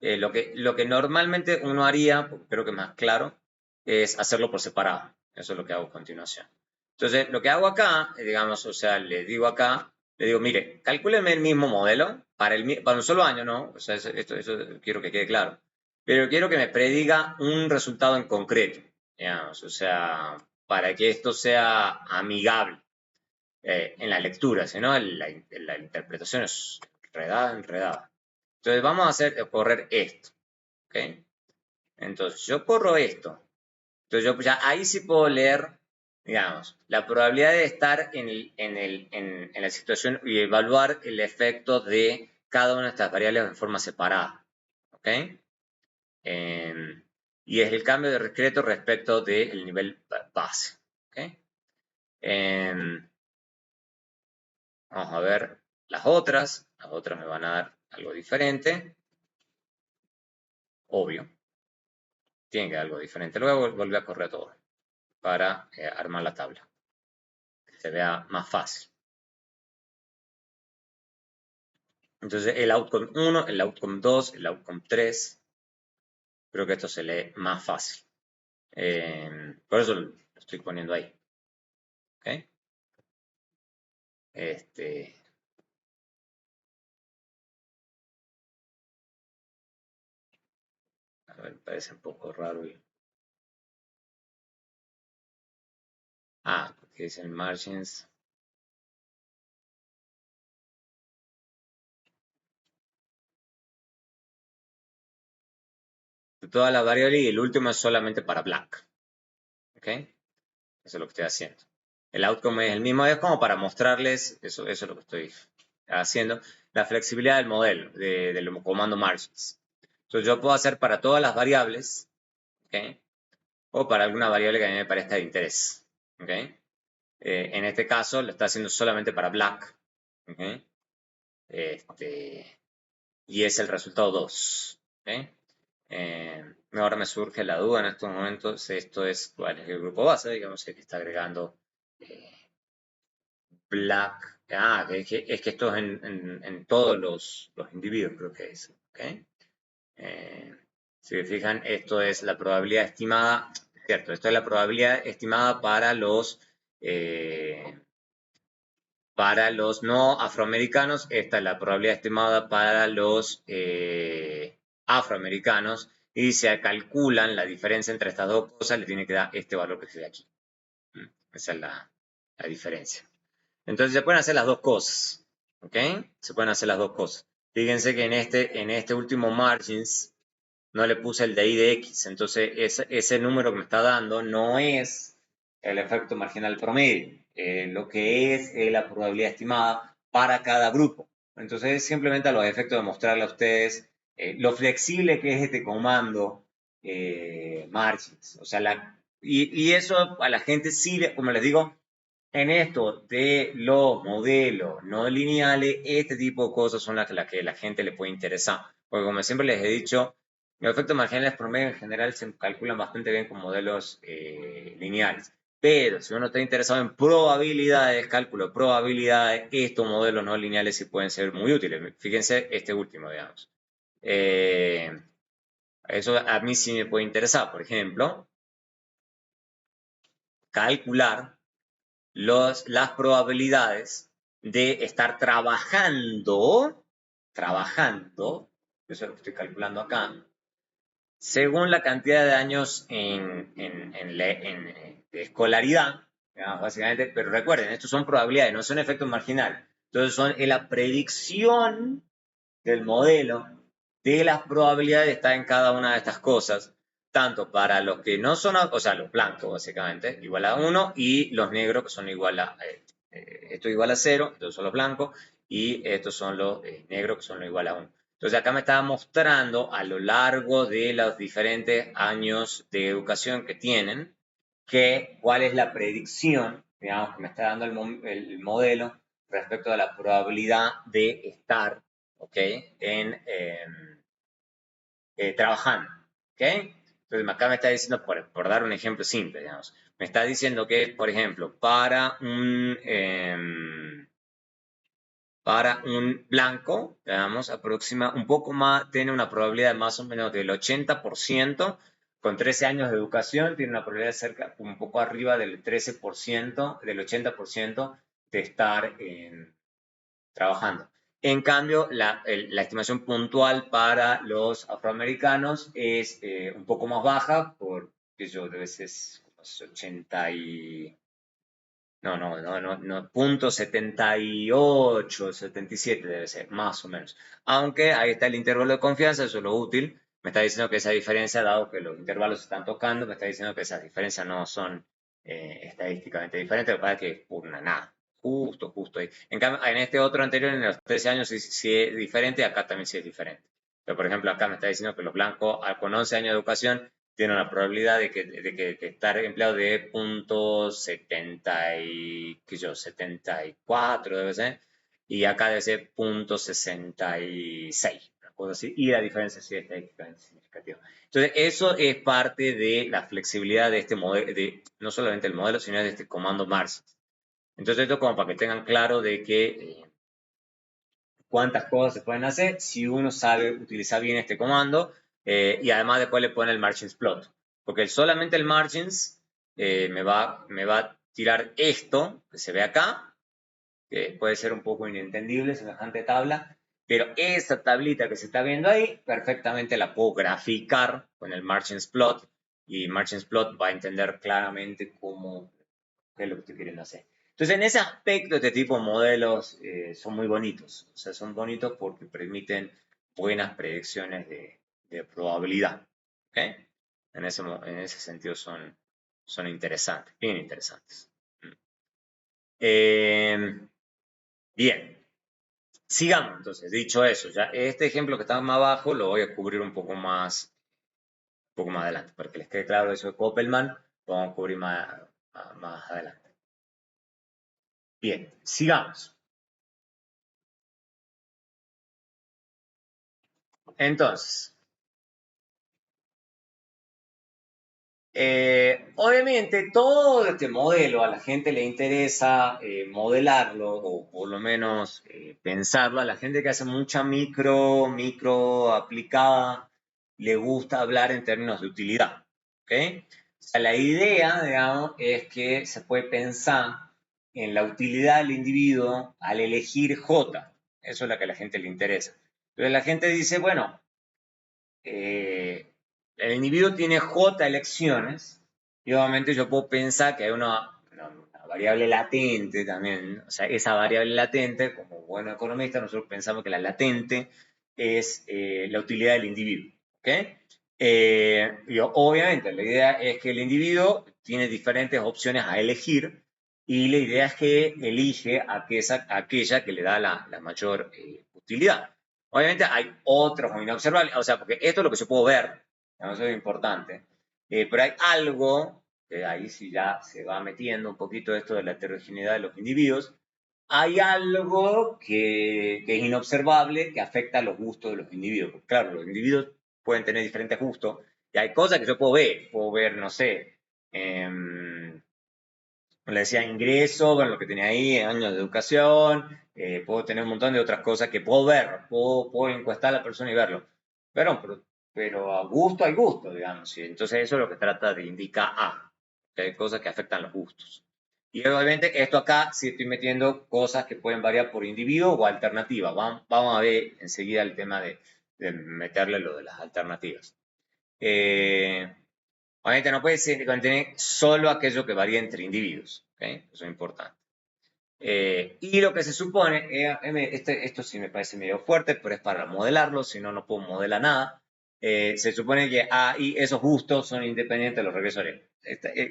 Lo que normalmente uno haría, creo que más claro, es hacerlo por separado. Eso es lo que hago a continuación. Entonces, lo que hago acá, digamos, o sea, le digo acá, le digo, mire, calcúleme el mismo modelo para un solo año, ¿no? O sea, eso quiero que quede claro. Pero quiero que me prediga un resultado en concreto, digamos, o sea, para que esto sea amigable en la lectura, ¿no? La interpretación es enredada, enredada. Entonces vamos a correr esto, ¿ok? Entonces yo corro esto. Entonces yo ya ahí sí puedo leer, digamos, la probabilidad de estar en la situación y evaluar el efecto de cada una de estas variables en forma separada, ¿ok? Y es el cambio de discreto respecto del nivel base, ¿ok? Vamos a ver las otras. Las otras me van a dar algo diferente. Obvio. Tiene que dar algo diferente. Luego volver a correr todo para armar la tabla. Que se vea más fácil. Entonces el outcome 1, el outcome 2, el outcome 3. Creo que esto se lee más fácil. Por eso lo estoy poniendo ahí. ¿Ok? A ver, parece un poco raro. Porque dicen margins. De todas las variables y el último es solamente para black. ¿Ok? Eso es lo que estoy haciendo. El outcome es el mismo, es como para mostrarles, eso es lo que estoy haciendo, la flexibilidad del modelo, del comando margins. Entonces yo puedo hacer para todas las variables, ¿ok? O para alguna variable que a mí me parezca de interés, ¿ok? En este caso lo está haciendo solamente para black, ¿ok? Y es el resultado 2, ¿ok? Ahora me surge la duda en estos momentos, esto es cuál es el grupo base, digamos, el que está agregando black. Es que esto es en todos los individuos, creo que es. ¿Okay? Si se fijan, esto es la probabilidad estimada, cierto, esto es la probabilidad estimada para los no afroamericanos, esta es la probabilidad estimada para los afroamericanos, y se calculan la diferencia entre estas dos cosas, le tiene que dar este valor que se ve aquí. Esa es la diferencia. Entonces se pueden hacer las dos cosas, ¿ok? Se pueden hacer las dos cosas. Fíjense que en este último margins no le puse el de I de X, entonces ese número que me está dando no es el efecto marginal promedio, lo que es la probabilidad estimada para cada grupo. Entonces simplemente a los efectos de mostrarle a ustedes lo flexible que es este comando margins. O sea, y eso a la gente sí, como les digo, en esto de los modelos no lineales, este tipo de cosas son las que la gente le puede interesar. Porque como siempre les he dicho, Los efectos marginales promedio en general se calculan bastante bien con modelos lineales. Pero si uno está interesado en probabilidades, cálculo de probabilidades, estos modelos no lineales sí pueden ser muy útiles. Fíjense este último, digamos. Eso a mí sí me puede interesar. Por ejemplo, calcular las probabilidades de estar trabajando, eso es lo que estoy calculando acá, según la cantidad de años de escolaridad, básicamente, pero recuerden, estos son probabilidades, no son efectos marginales. Entonces son en la predicción del modelo de las probabilidades de estar en cada una de estas cosas, tanto para los que no son, o sea, los blancos básicamente, igual a 1, y los negros que son igual a, esto igual a 0, estos son los blancos, y estos son los negros que son igual a 1. Entonces acá me estaba mostrando a lo largo de los diferentes años de educación que tienen, cuál es la predicción, digamos, que me está dando el modelo respecto a la probabilidad de estar, ¿ok? Trabajando, ¿ok? Entonces acá me está diciendo, por dar un ejemplo simple, digamos, me está diciendo que, por ejemplo, para un blanco, digamos, aproxima un poco más, tiene una probabilidad más o menos del 80%, con 13 años de educación, tiene una probabilidad cerca, un poco arriba del 13%, del 80% de estar trabajando. En cambio, la estimación puntual para los afroamericanos es un poco más baja, por, qué sé yo, debe ser 80 y punto 78, 77 debe ser, más o menos. Aunque ahí está el intervalo de confianza, eso es lo útil. Me está diciendo que esa diferencia, dado que los intervalos se están tocando, me está diciendo que esas diferencias no son estadísticamente diferentes, lo que pasa es que es por una nada. Justo ahí. En cambio, en este otro anterior, en los 13 años, sí es diferente, acá también sí es diferente. Pero, por ejemplo, acá me está diciendo que los blancos, con 11 años de educación, tiene una probabilidad de estar empleado de punto 74 debe ser, y acá debe ser punto 66, una cosa así, y la diferencia sí es estadísticamente significativa. Entonces, eso es parte de la flexibilidad de este modelo, no solamente el modelo, sino de este comando Mars. Entonces, esto como para que tengan claro de que cuántas cosas se pueden hacer si uno sabe utilizar bien este comando y además después le pone el margins plot. Porque solamente el margins me va a tirar esto que se ve acá, que puede ser un poco inentendible, semejante tabla, pero esa tablita que se está viendo ahí, perfectamente la puedo graficar con el margins plot y margins plot va a entender claramente qué es lo que estoy queriendo hacer. Entonces, en ese aspecto, este tipo de modelos son muy bonitos. O sea, son bonitos porque permiten buenas predicciones de probabilidad. ¿Ok? En ese sentido son interesantes, bien interesantes. Bien, sigamos entonces. Dicho eso, ya este ejemplo que está más abajo lo voy a cubrir un poco más adelante. Para que les quede claro eso de Koppelman, lo vamos a cubrir más adelante. Bien, sigamos. Entonces, obviamente todo este modelo a la gente le interesa modelarlo o por lo menos pensarlo. A la gente que hace mucha micro aplicada, le gusta hablar en términos de utilidad. ¿Ok? O sea, la idea, digamos, es que se puede pensar en la utilidad del individuo al elegir J. Eso es lo que a la gente le interesa. Entonces la gente dice, bueno, el individuo tiene J elecciones y obviamente yo puedo pensar que hay una variable latente también, o sea, esa variable latente, como buen economista, nosotros pensamos que la latente es la utilidad del individuo, ¿ok? Y obviamente la idea es que el individuo tiene diferentes opciones a elegir y la idea es que elige aquella que le da la mayor utilidad. Obviamente hay otros muy inobservables, o sea, porque esto es lo que yo puedo ver, ¿no? Eso es importante, pero hay algo, que ahí sí ya se va metiendo un poquito esto de la heterogeneidad de los individuos, hay algo que es inobservable que afecta a los gustos de los individuos. Claro, los individuos pueden tener diferentes gustos. Y hay cosas que yo puedo ver, no sé, le decía ingreso, bueno, lo que tenía ahí, años de educación, puedo tener un montón de otras cosas que puedo ver, puedo encuestar a la persona y verlo. Pero a gusto hay gusto, digamos, y entonces eso es lo que trata de indicar A, que hay cosas que afectan los gustos. Y obviamente esto acá sí estoy metiendo cosas que pueden variar por individuo o alternativa. Vamos a ver enseguida el tema de meterle lo de las alternativas. Eh, Obviamente no puede contener solo aquello que varía entre individuos. ¿Okay? Eso es importante. Y lo que se supone, esto sí me parece medio fuerte, pero es para modelarlo, si no, no puedo modelar nada. Se supone que A y esos gustos son independientes de los regresores.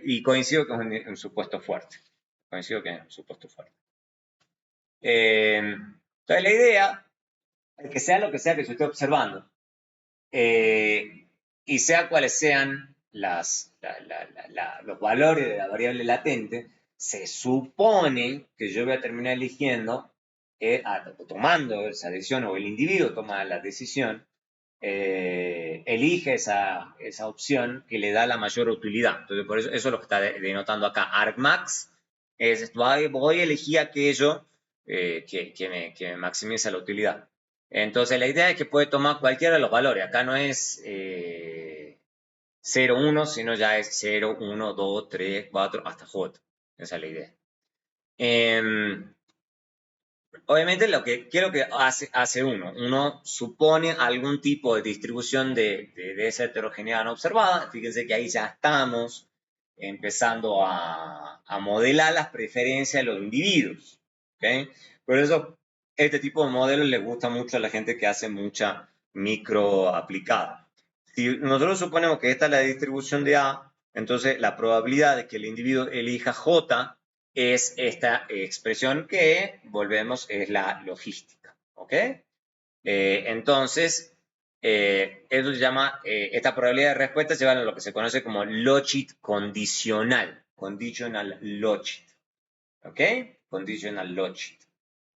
Y coincido que es un supuesto fuerte. Coincido que es un supuesto fuerte. Entonces la idea es que sea lo que sea que se esté observando, y sea cuales sean los valores de la variable latente, se supone que yo voy a terminar eligiendo, tomando esa decisión, o el individuo toma la decisión, elige esa opción que le da la mayor utilidad. Entonces, por eso es lo que está denotando acá. Argmax voy a elegir aquello que me maximiza la utilidad. Entonces, la idea es que puede tomar cualquiera de los valores. Acá no es 0, 1, sino ya es 0, 1, 2, 3, 4, hasta J. Esa es la idea. Obviamente lo que quiero que hace uno supone algún tipo de distribución de esa heterogeneidad no observada. Fíjense que ahí ya estamos empezando a modelar las preferencias de los individuos. ¿Okay? Por eso este tipo de modelos le gusta mucho a la gente que hace mucha micro aplicada. Si nosotros suponemos que esta es la distribución de A, entonces la probabilidad de que el individuo elija J es esta expresión que, volvemos, es la logística. ¿Ok? Entonces, eso se llama, esta probabilidad de respuesta se llama lo que se conoce como logit condicional. Conditional logit. ¿Ok? Conditional logit.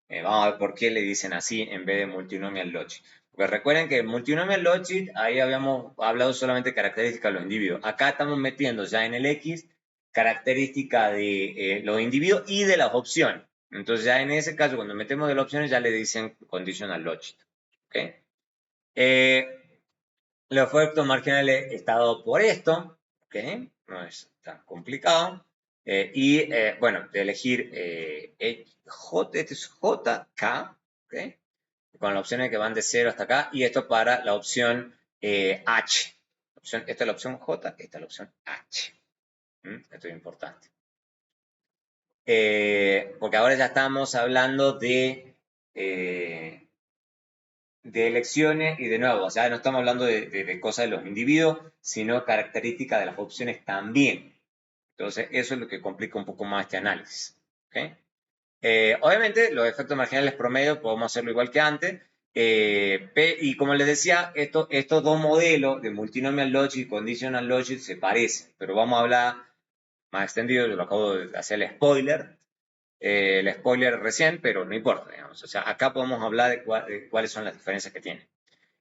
Vamos a ver por qué le dicen así en vez de multinomial logit. Porque recuerden que el multinomial logit, ahí habíamos hablado solamente de características de los individuos. Acá estamos metiendo ya en el X característica de los individuos y de las opciones. Entonces ya en ese caso, cuando metemos de las opciones, ya le dicen conditional logit. ¿Okay? Los efectos marginales está dado por esto. ¿Okay? No es tan complicado. Bueno, de elegir J, este es JK, ¿okay? Con las opciones que van de 0 hasta acá, y esto para la opción H. Esta es la opción J, esta es la opción H. Esto es importante. Porque ahora ya estamos hablando de elecciones y de nuevo, o sea, no estamos hablando de cosas de los individuos, sino características de las opciones también. Entonces, eso es lo que complica un poco más este análisis. ¿Okay? Obviamente, los efectos marginales promedio podemos hacerlo igual que antes. Y como les decía, estos dos modelos de multinomial logic y conditional logic se parecen, pero vamos a hablar más extendido. Yo lo acabo de hacer el spoiler recién, pero no importa, digamos. O sea, acá podemos hablar de cuáles son las diferencias que tiene.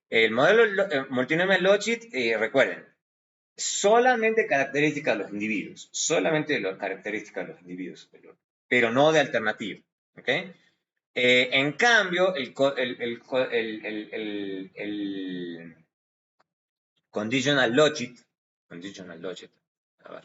El modelo multinomial logic, recuerden, solamente características de los individuos, solamente las características de los individuos, pero no de alternativa. ¿Okay? En cambio, el conditional logic, a ver,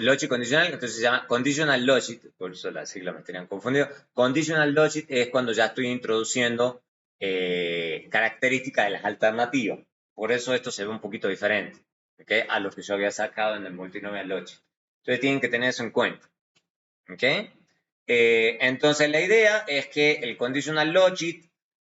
logic condicional, entonces se llama conditional logic, por eso las siglas me tenían confundido. Conditional logic es cuando ya estoy introduciendo características de las alternativas. Por eso esto se ve un poquito diferente, ¿okay? A lo que yo había sacado en el multinomial logic. Entonces tienen que tener eso en cuenta. ¿Okay? Entonces la idea es que el conditional logic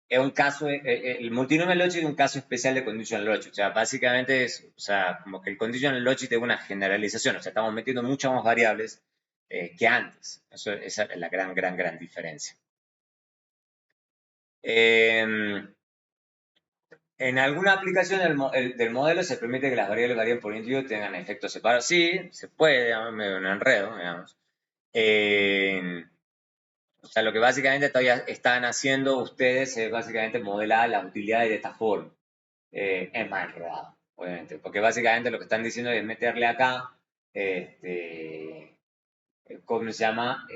es un caso, el multinomial logic es un caso especial de conditional logic. O sea, básicamente es, o sea, como que el conditional logic es una generalización. O sea, estamos metiendo muchas más variables que antes. Esa es la gran diferencia. En alguna aplicación del modelo se permite que las variables varíen por individuo y tengan efectos separados. Sí, se puede, digamos, medio un enredo, digamos. O sea, lo que básicamente todavía están haciendo ustedes es básicamente modelar las utilidades de esta forma. es más enredado, obviamente, porque básicamente lo que están diciendo es meterle acá, este, ¿cómo se llama?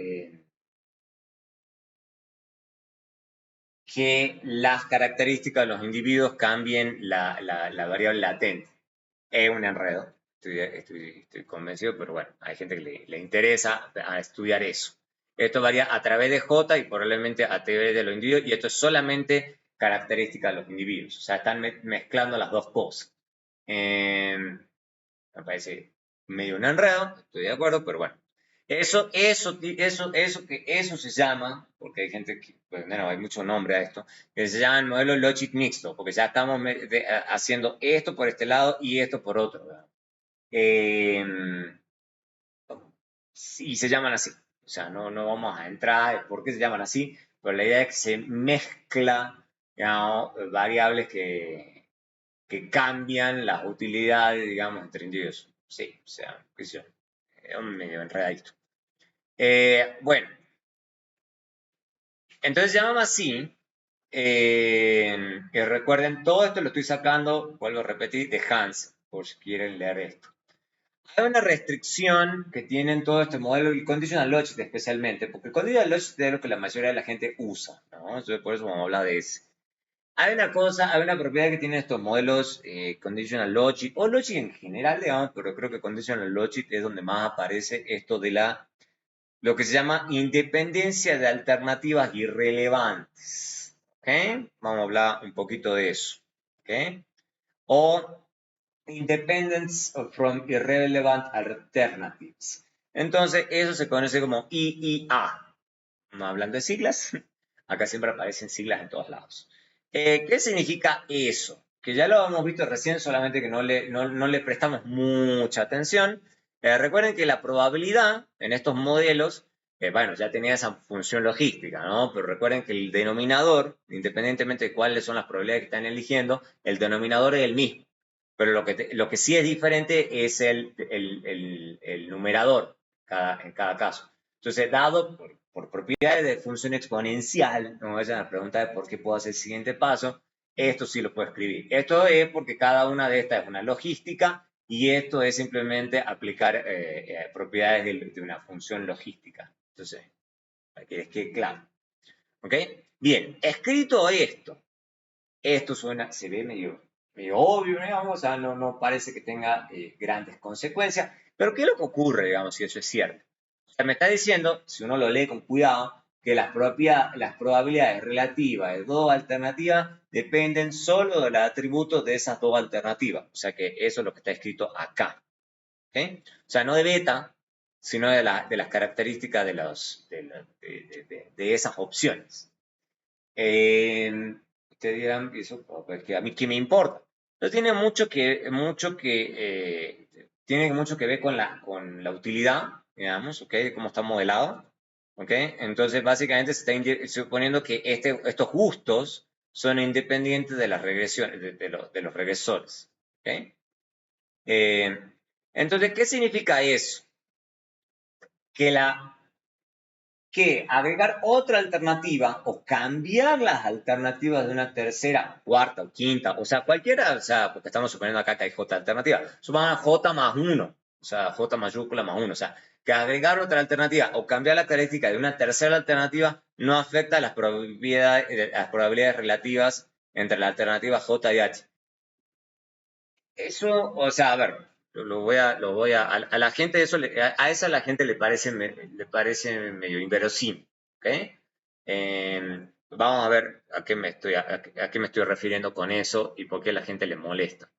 Que las características de los individuos cambien la variable latente. Es un enredo, estoy convencido, pero bueno, hay gente que le interesa a estudiar eso. Esto varía a través de J y probablemente a través de los individuos, y esto es solamente característica de los individuos. O sea, están mezclando las dos cosas. Me parece medio un enredo, estoy de acuerdo, pero bueno. Eso se llama, porque hay gente que, pues, bueno, hay mucho nombre a esto, que se llama el modelo logic mixto, porque ya estamos haciendo esto por este lado y esto por otro, ¿verdad? Eh, y se llaman así. O sea, no vamos a entrar en por qué se llaman así, pero la idea es que se mezcla, digamos, variables que cambian las utilidades, digamos, entre individuos. Sí, o sea, qué sé yo, es un medio enredadito. Bueno, entonces llamamos así. Que recuerden, todo esto lo estoy sacando, vuelvo a repetir, de Hans, por si quieren leer esto. Hay una restricción que tienen todo este modelo, el conditional logic especialmente, porque el conditional logic es lo que la mayoría de la gente usa, ¿no? Entonces, por eso vamos a hablar de ese. Hay una cosa, hay una propiedad que tienen estos modelos conditional logic, o logic en general, digamos, pero creo que conditional logic es donde más aparece esto de lo que se llama independencia de alternativas irrelevantes. ¿Ok? Vamos a hablar un poquito de eso. ¿Ok? O independence from irrelevant alternatives. Entonces, eso se conoce como IIA. Hablando de siglas, acá siempre aparecen siglas en todos lados. ¿Qué significa eso? Que ya lo hemos visto recién, solamente que no le prestamos mucha atención. Recuerden que la probabilidad en estos modelos, bueno, ya tenía esa función logística, ¿no? Pero recuerden que el denominador, independientemente de cuáles son las probabilidades que están eligiendo, el denominador es el mismo. Pero lo que sí es diferente es el numerador en cada caso. Entonces, dado por propiedades de función exponencial, no vayan a preguntar de por qué puedo hacer el siguiente paso, esto sí lo puedo escribir. Esto es porque cada una de estas es una logística y esto es simplemente aplicar propiedades de una función logística. Entonces, para que les quede claro. ¿Ok? Bien, escrito esto suena, se ve medio obvio, digamos, o sea, no parece que tenga grandes consecuencias, pero ¿qué es lo que ocurre, digamos, si eso es cierto? O sea, me está diciendo, si uno lo lee con cuidado, que las probabilidades relativas de dos alternativas dependen solo de los atributos de esas dos alternativas. O sea que eso es lo que está escrito acá. ¿Okay? O sea, no de beta, sino de las características de esas opciones. Ustedes dirán, eso, pues, que a mí qué me importa. Pero tiene mucho que ver con la utilidad, digamos, ¿ok? De cómo está modelado, ¿ok? Entonces, básicamente se está suponiendo que estos gustos son independientes de las regresiones, de los regresores, ¿ok? Eh, entonces, ¿qué significa eso? Que agregar otra alternativa o cambiar las alternativas de una tercera, cuarta o quinta, o sea, cualquiera, o sea, porque estamos suponiendo acá que hay J alternativa, suman J más 1, o sea, J mayúscula más 1, o sea, que agregar otra alternativa o cambiar la característica de una tercera alternativa no afecta las probabilidades relativas entre la alternativa J y H. Eso, o sea, a ver, a la gente eso, a esa la gente le parece medio inverosímil, ¿ok? Vamos a ver a qué me estoy refiriendo con eso y por qué la gente le molesta.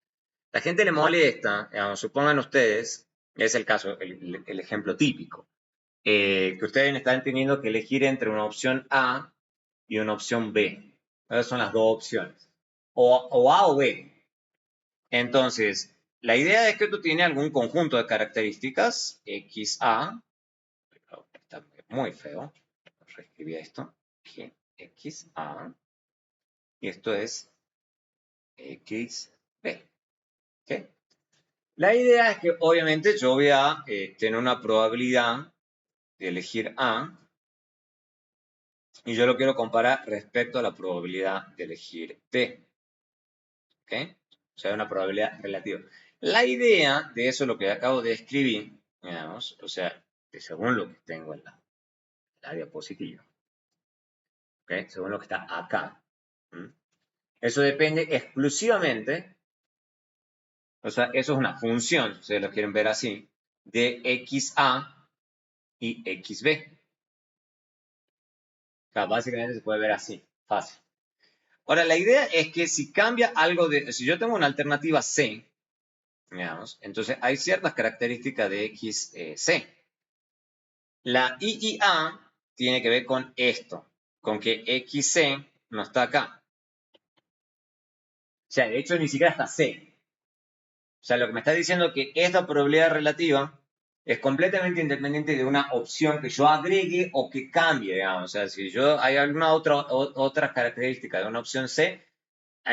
La gente le molesta, digamos, supongan ustedes, es el caso, el ejemplo típico, que ustedes están teniendo que elegir entre una opción A y una opción B. Esas son las dos opciones. O A o B. Entonces, la idea es que tú tienes algún conjunto de características, XA, está muy feo, reescribí esto, aquí, XA, y esto es XB. ¿Okay? La idea es que obviamente yo voy a tener una probabilidad de elegir A, y yo lo quiero comparar respecto a la probabilidad de elegir B. ¿Okay? sea, una probabilidad relativa. La idea de eso, lo que acabo de escribir, digamos, o sea, según lo que tengo en la diapositiva, ¿ok? Según lo que está acá. Eso depende exclusivamente, o sea, eso es una función, si ustedes lo quieren ver así, de XA y XB. O sea, básicamente se puede ver así, fácil. Ahora, la idea es que si cambia algo si yo tengo una alternativa C, digamos, entonces hay ciertas características de XC. La IIA tiene que ver con esto, con que XC no está acá. O sea, de hecho ni siquiera está C. O sea, lo que me está diciendo es que esta probabilidad relativa es completamente independiente de una opción que yo agregue o que cambie, digamos. O sea, si yo hay alguna otra característica de una opción C,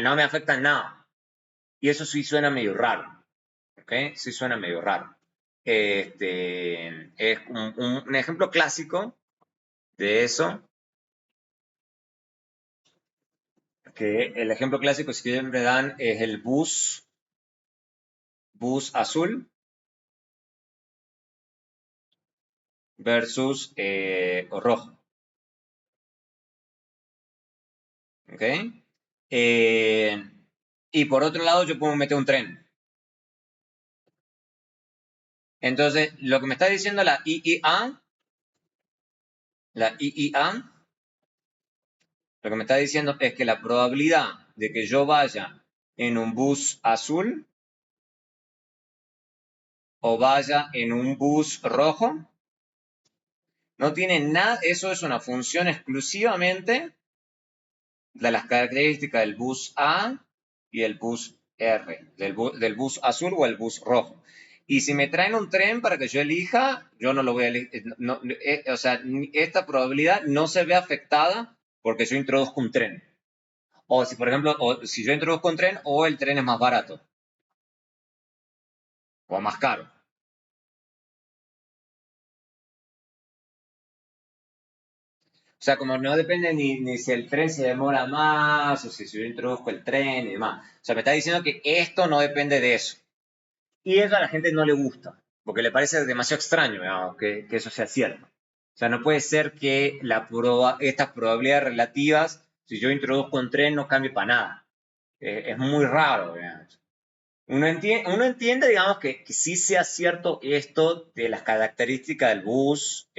no me afecta en nada. Y eso sí suena medio raro. ¿Ok? Sí suena medio raro. Es un ejemplo clásico de eso, que el ejemplo clásico que siempre dan es el bus azul versus rojo. ¿Ok? Y por otro lado, yo puedo meter un tren. Entonces, lo que me está diciendo la IIA, lo que me está diciendo es que la probabilidad de que yo vaya en un bus azul o vaya en un bus rojo no tiene nada, eso es una función exclusivamente de las características del bus A y el bus R, del bus azul o el bus rojo. Y si me traen un tren para que yo elija, yo no lo voy a elegir. No, o sea, esta probabilidad no se ve afectada porque yo introduzco un tren. O si, por ejemplo, o si yo introduzco un tren o el tren es más barato o más caro. O sea, como no depende ni si el tren se demora más o si yo introduzco el tren y demás. O sea, me está diciendo que esto no depende de eso. Y eso a la gente no le gusta, porque le parece demasiado extraño, digamos, que eso sea cierto. O sea, no puede ser que estas probabilidades relativas, si yo introduzco un tren, no cambie para nada. Es muy raro, digamos. Uno entiende, digamos, que sí sea cierto esto de las características del bus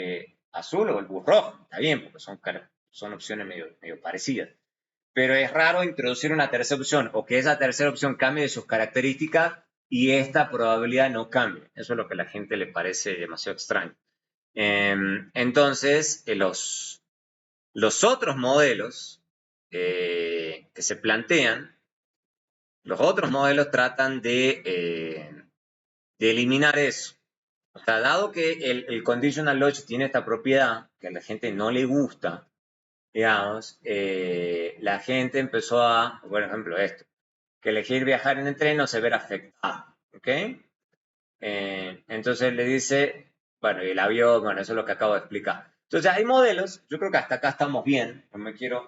azul o el bus rojo. Está bien, porque son opciones medio parecidas. Pero es raro introducir una tercera opción o que esa tercera opción cambie de sus características y esta probabilidad no cambie. Eso es lo que a la gente le parece demasiado extraño. Entonces, los otros modelos que se plantean, los otros modelos tratan de eliminar eso. O sea, dado que el conditional logic tiene esta propiedad que a la gente no le gusta, digamos, la gente empezó por ejemplo, esto, que elegir viajar en el tren no se verá afectado, ¿ok? Entonces le dice, bueno, y el avión, bueno, eso es lo que acabo de explicar. Entonces hay modelos, yo creo que hasta acá estamos bien, no me quiero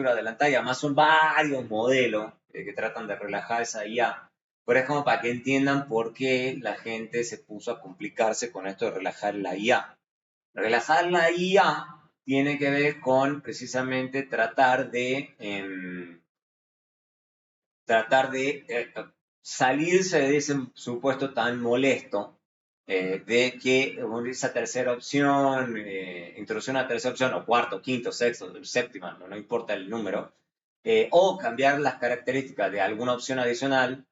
adelantar, y además son varios modelos que tratan de relajar esa IA, pero es como para que entiendan por qué la gente se puso a complicarse con esto de relajar la IA. Relajar la IA tiene que ver con precisamente tratar de salirse de ese supuesto tan molesto de que esa tercera opción, introducir una tercera opción, o cuarto, quinto, sexto, séptima, no importa el número, o cambiar las características de alguna opción adicional,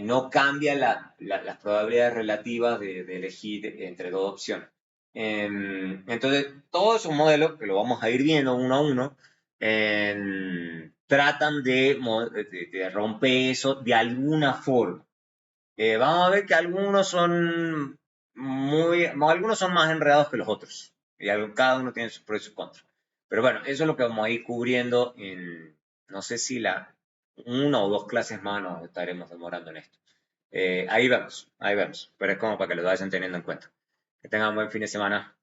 no cambia las probabilidades relativas de elegir entre dos opciones. Entonces, todos esos modelos, que lo vamos a ir viendo uno a uno, tratan de romper eso de alguna forma. Vamos a ver que algunos son más enredados que los otros. Y cada uno tiene sus pros y sus contras. Pero bueno, eso es lo que vamos a ir cubriendo no sé si una o dos clases más nos estaremos demorando en esto. Ahí vemos, pero es como para que lo vayan teniendo en cuenta. Que tengan un buen fin de semana.